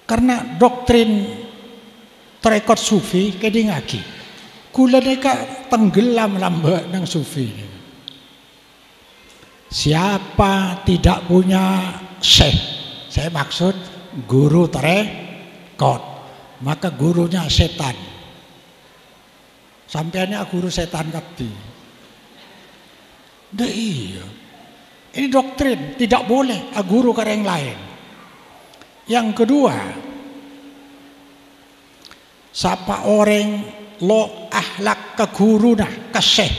Karena doktrin tarekat sufi kedingaki, kula neka tenggelam lambat nang sufi. Siapa tidak punya syekh, saya maksud guru tarekat, maka gurunya setan. Sampainya guru setan kabeh. Iya. Ini doktrin, tidak boleh guru ke yang lain. Yang kedua, siapa orang lo ahlak ke guru ke syekh,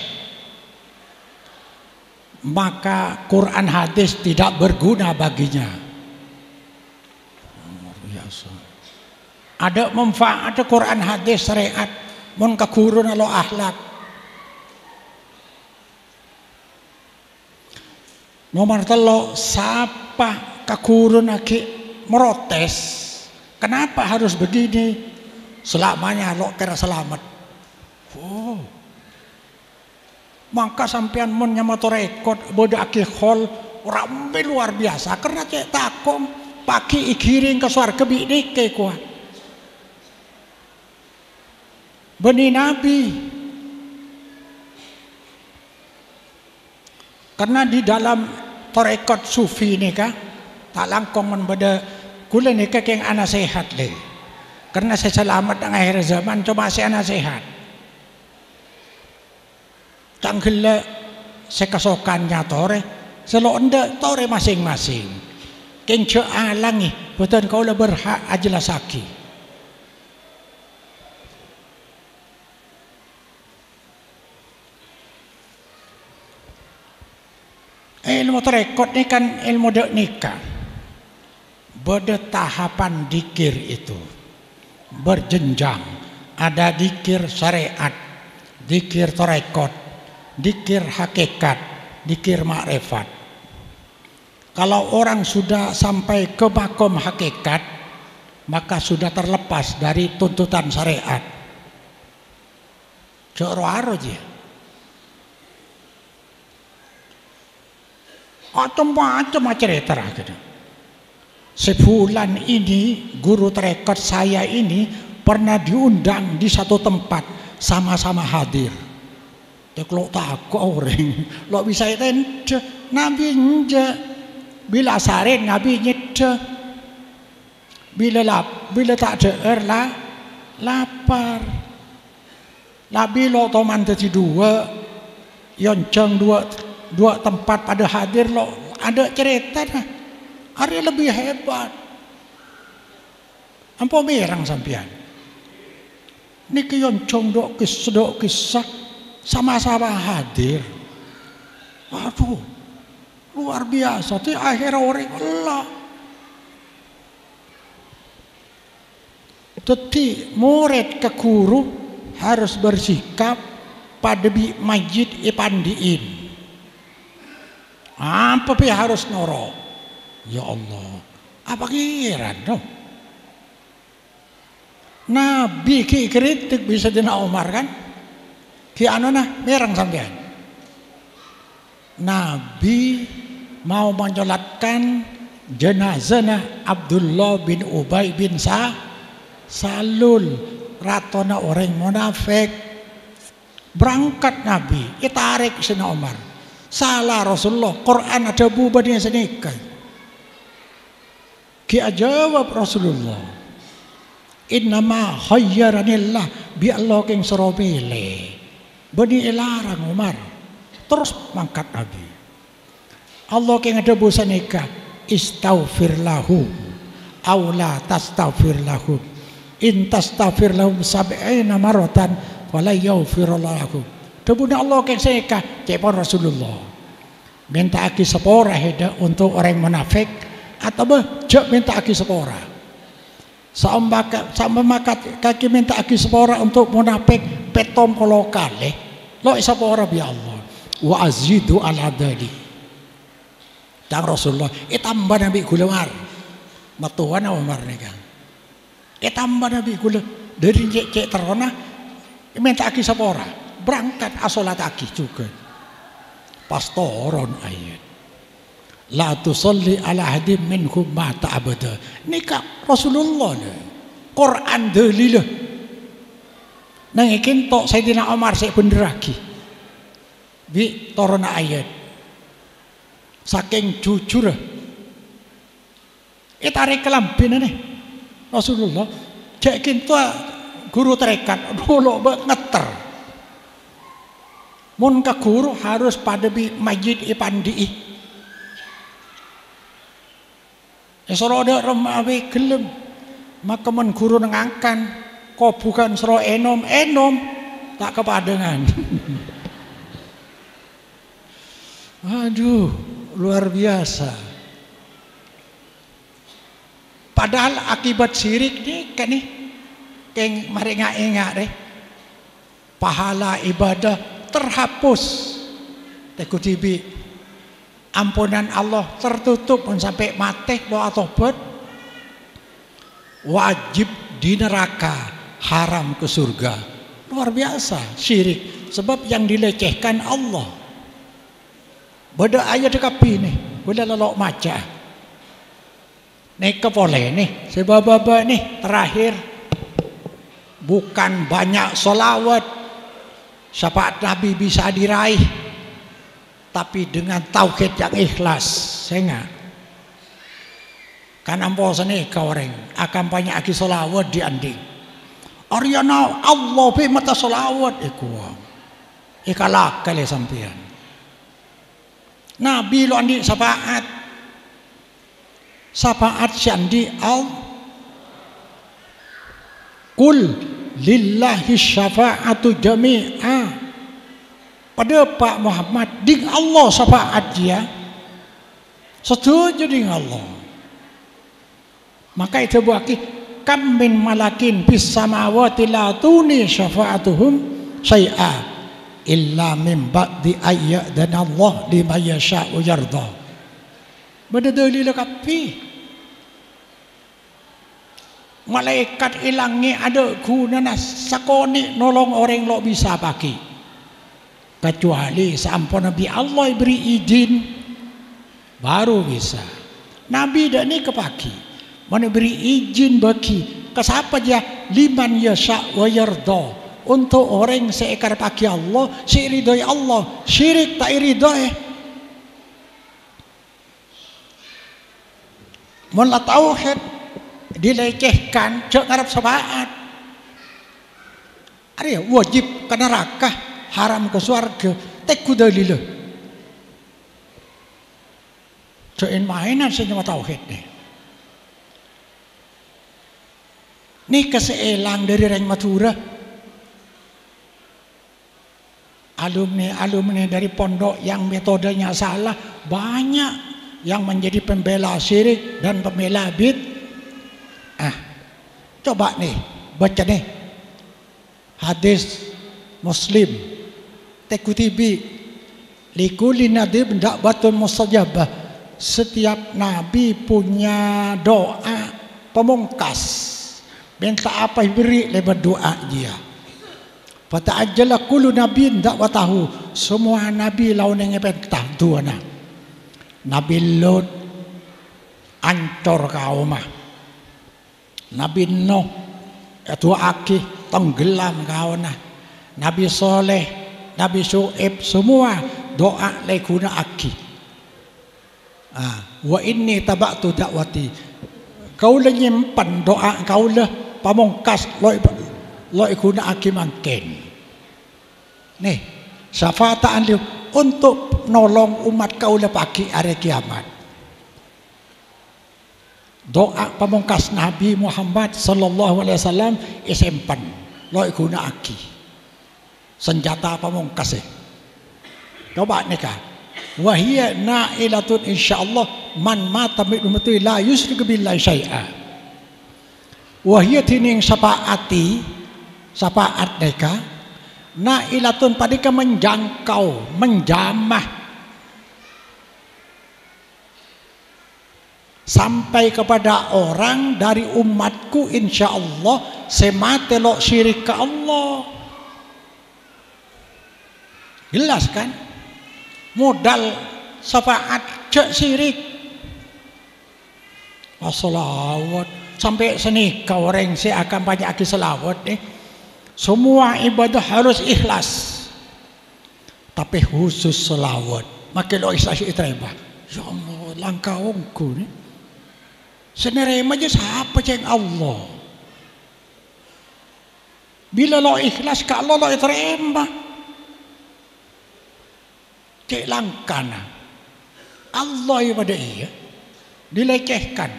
maka Quran hadis tidak berguna baginya. Ada manfaat Quran hadis syariat mun ke guru lo ahlak. Nomor 3, siapa ke guru naki merotes, kenapa harus begini? Selamanya lo kira selamat. Oh. Maka sampean mun nyamato rekod bodaki hol rambe luar biasa karena cek takom pagi ikiring ke swarga bini ke kuat. Beni Nabi. Karena di dalam tarekat sufi ini kah tak langkong membeda kula nikah yang anak sehat le. Karena saya selamat dengan akhir zaman coba saya anak sehat. canggele sekasokannya tore selo ende tore masing-masing kengce alangi betul kau le berhak ajelasaki ilmu terekod ini kan ilmu dek nikah beda tahapan dikir itu berjenjang, ada dikir syariat, dikir tarekat, dikir hakikat, dikir makrifat. Kalau orang sudah sampai ke makom hakikat, maka sudah terlepas dari tuntutan syariat. Coro-aro aja. Macam-macam cerita gitu. Sebulan ini guru tarekat saya ini pernah diundang di satu tempat sama-sama hadir. Ya kalau tak orang, lo bisa itu Nabi nje bila sarin Nabi nyete bila tak ada lapar. Nabi lo toman tadi dua, yonceng dua tempat pada hadir lo ada cerita nah. Hari lebih hebat. Ampun merang sampean. Niki yoncong dok kisah sama-sama hadir. Waduh, luar biasa. Itu akhir orang Allah. Jadi murid ke guru harus bersikap pada majid ipandiin. Apa pi harus noro? Ya Allah, apa kira no? Nabi ki kritik bisa dina Umar kan? Ki anu nah merang sampean. Nabi mau menyolatkan jenazah Abdullah bin Ubay bin Salul, ratona orang munafik. Berangkat Nabi, ditarik sina Umar. Salah Rasulullah, Quran ada bubadnya senikah. Kia jawab Rasulullah, innama khayyaranillah bi Allah keng serobile. Bani ilarang Umar. Terus mangkat Nabi. Allah keng ada bosan nikah. Istaghfir lahu aw la tastaghfir lahu. In tastaghfir lahum 70 maratan wala yaghfir lahu. Debuna Allah keng nikah cepon Rasulullah. Minta aki sepora heda untuk orang munafik atau jek minta aki sepora. Sama makat kaki minta aki sepora untuk munafik petom polo kali. Lo sepora bi Allah. Wa azidu ala dzalik. Dan Rasulullah tambah Nabi gula mar. Matuan Umar nika. Tambah Nabi gula dari cek terona minta aki sepora. Berangkat asolat aki juga. Pastoron ayat. La tusalli ala hadim minhum mata abada. Nikah Rasulullah lah. Quran dalilah. Nang ikin tok Sayyidina Umar saya bener lagi. Bi torona ayat. Saking jujur. Tarik kelambin nih. Rasulullah. Cek kintu guru tarekat. Dulu ngeter. Mun ka guru harus pada bi majid ipandi. Soro ada remawe gelem maka men guru nengangkan kok bukan soro enom tak kepadengan. Aduh luar biasa. Padahal akibat sirik nih kan nih keng mari ngak deh pahala ibadah terhapus tekutibi. Ampunan Allah tertutup sampai mati doa tobat wajib di neraka haram ke surga. Luar biasa syirik sebab yang dilecehkan Allah. Beda ayat dekapi nih boleh lelok maca nih kepoleh nih sebab nih terakhir bukan banyak solawat syafaat Nabi bisa diraih tapi dengan tauhid yang ikhlas. Saya enggak kan ampo sene ka orang akan banyak aki solawat di anding Aryana Allah be mata solawat iku ikalak kali sampean. Nabi lo andi syafaat siandi Kul lillahi syafa'atu jami'a. Pada Pak Muhammad ding Allah syafaat dia. Setuju ding Allah. Maka itu buaki kam min malakin fis samawati la tuni syafa'atuhum syai'a illa min ba'di ayyadana Allah liman yasha'u yarda. Bada dalil kapi. Malaikat ilangnya ada gunanya sakoni nolong orang lo bisa pakai kecuali sampai Nabi Allah beri izin baru bisa. Nabi dah ni kepaki mana beri izin bagi kesapa dia liman yasha wa yarda untuk orang seekar pakai Allah syiridai Allah syirik tak iridai mula tauhid dilecehkan cek ngarap syafaat. Ada wajib ke neraka, haram ke surga. Teku dalil. Cek mainan senyawa tauhid ni. Ni keseelang dari Reng Madura. Alumni dari pondok yang metodenya salah banyak yang menjadi pembela syirik dan pembela bid. Coba nih baca nih hadis Muslim tekutibi likuli nadib da'batun mustajabah. Setiap nabi punya doa pemungkas, minta apa diberi lewat doa dia. Fata'ajjala kullu nabiyyin da'watahu. Semua nabi lawan yang pentah tuana. Nabi Lut ancor kaumah. Nabi Nuh itu akih tenggelam kawana. Nabi Soleh, Nabi Syuaib semua doa lekuna akih. Wa inni taba'tu da'wati. Kau le nyimpan doa kau le pamongkas lo ikuna akih mangken. Nih, syafaataan liu untuk nolong umat kau le pagi hari kiamat. Doa pamungkas Nabi Muhammad sallallahu alaihi wasallam isempan lo guna aki senjata pamungkas coba nikah wahia na'ilatun insyaallah man mata min ummati la yusyrik billahi syai'a wahia tining syafaati syafaat nikah na'ilatun padika menjangkau menjamah sampai kepada orang dari umatku insyaallah semate lo syirik ke Allah. Jelas kan modal syafaat cek syirik salawat sampai seni kau orang saya akan banyak lagi selawat nih. Semua ibadah harus ikhlas tapi khusus selawat maka lo ikhlas iterima ya Allah langkah ongku nih senerema aja siapa ceng Allah. Bila lo ikhlas ke Allah lo terima. Cek langkana. Allah ibadah iya dilecehkan.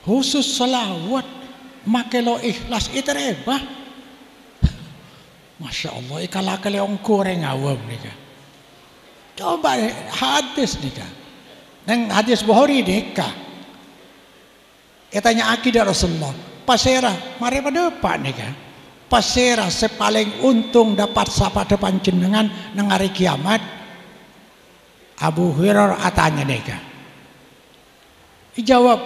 Khusus salawat make lo ikhlas iterima. Masya Allah ikalakali orang kurang awam nika. Coba hadis nika. Neng hadis Bukhari nika. Tanya akidah Rasulullah pasera mari pada apa nih kan pasera sepaling untung dapat sapa depan jenengan nang hari kiamat Abu Hurairah atanya nih kan dijawab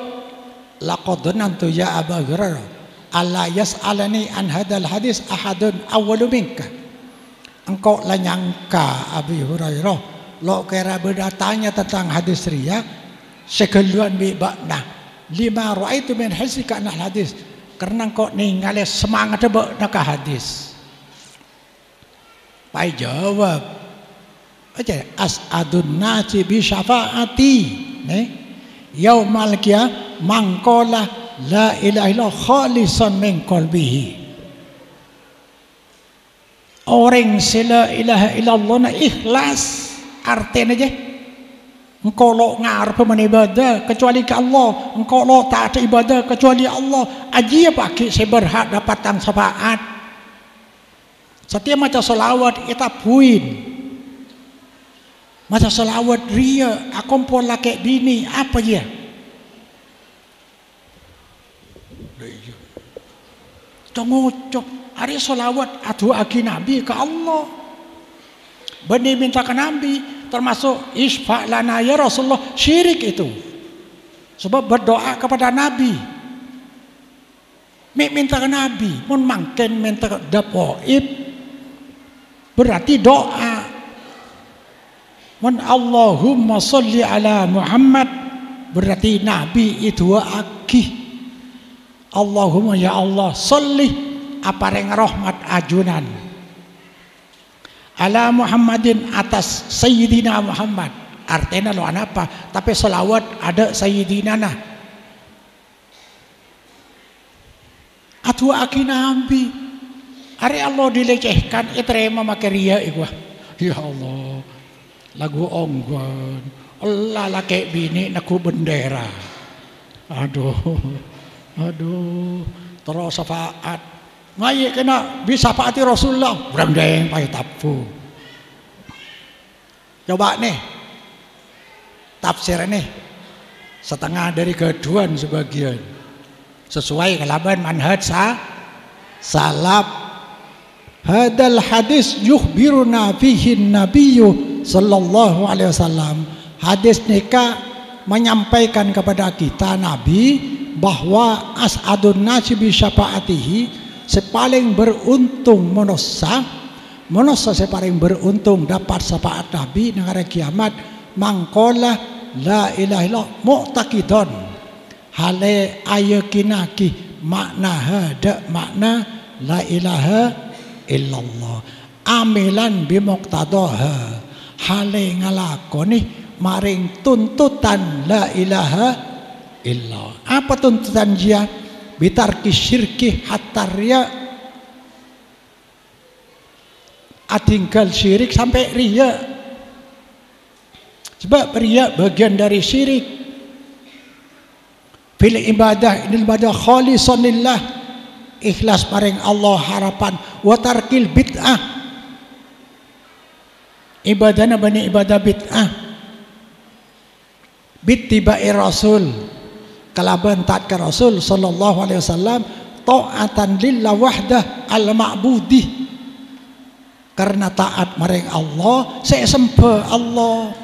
laqad nantu ya Abu Hurairah alla yas'alani an hadal hadis ahadun awwalu minka engkau lah nyangka Abu Hurairah lo kira berdatanya tentang hadis ria sekeluan bi bakna lima ra'aitu min hasika an hadis karena kok ningali semangat tebak nak hadis. Pai jawab aja as'adun nasi bi syafaati nih yaumal qiyamah mangqala la ilaha illallah khalisan min qalbihi. orang la ilaha illallah na ikhlas artinya aja. Engkau lo ngarep ibadah kecuali ke Allah, engkau lo tak ada ibadah kecuali Allah. Aji pakai seberhak dapat tang syafaat. Setiap macam selawat kita puin. Macam selawat ria, aku pun laki bini apa ya? Congocok, hari selawat atu aki Nabi ke Allah. Benih minta ke Nabi, termasuk isfa' lana ya Rasulullah, syirik itu. Sebab berdoa kepada Nabi. Minta ke Nabi, mun mangken minta ke dapoib, berarti doa. Man Allahumma salli ala Muhammad, berarti Nabi itu aki. Allahumma ya Allah salli apareng rahmat ajunan ala Muhammadin atas Sayyidina Muhammad. Artinya lo apa? Tapi selawat ada Sayyidina nah. Atu aki Nabi. Hari Allah dilecehkan iterema make ria igwa. Ya Allah. Lagu onggon. Allah laki bini naku bendera. Aduh. Terus syafaat. Ngai kena bisa faati Rasulullah. Brandeng pai tapu. Coba nih. Tafsir nih. Setengah dari keduan sebagian. Sesuai kalaban manhaj salaf. Hadal hadis yukhbiruna fihi nabiyyu sallallahu alaihi wasallam. Hadis nikah menyampaikan kepada kita Nabi bahwa as'adun nasi bi syafaatihi, sepaling beruntung manusia sepaling beruntung dapat syafaat Nabi di hari kiamat mangkola la ilaha illallah mu'taqidon hale ayakinaki makna hada makna la ilaha illallah amilan bimuqtadaha hale ngalakoni maring tuntutan la ilaha illallah. Apa tuntutan dia? Bitarki syirki hatta riya, atinggal syirik sampai riya. Sebab riya bagian dari syirik. Fil ibadah, ini ibadah khalisan lillah, ikhlas paring Allah harapan. Wa tarkil bid'ah, ibadahna bani ibadah bid'ah. Bittiba'i Rasul, kalaban taat ke Rasul sallallahu alaihi wasallam, taatan lillah wahdah al-ma'budi, karena taat maring Allah saya sembah Allah.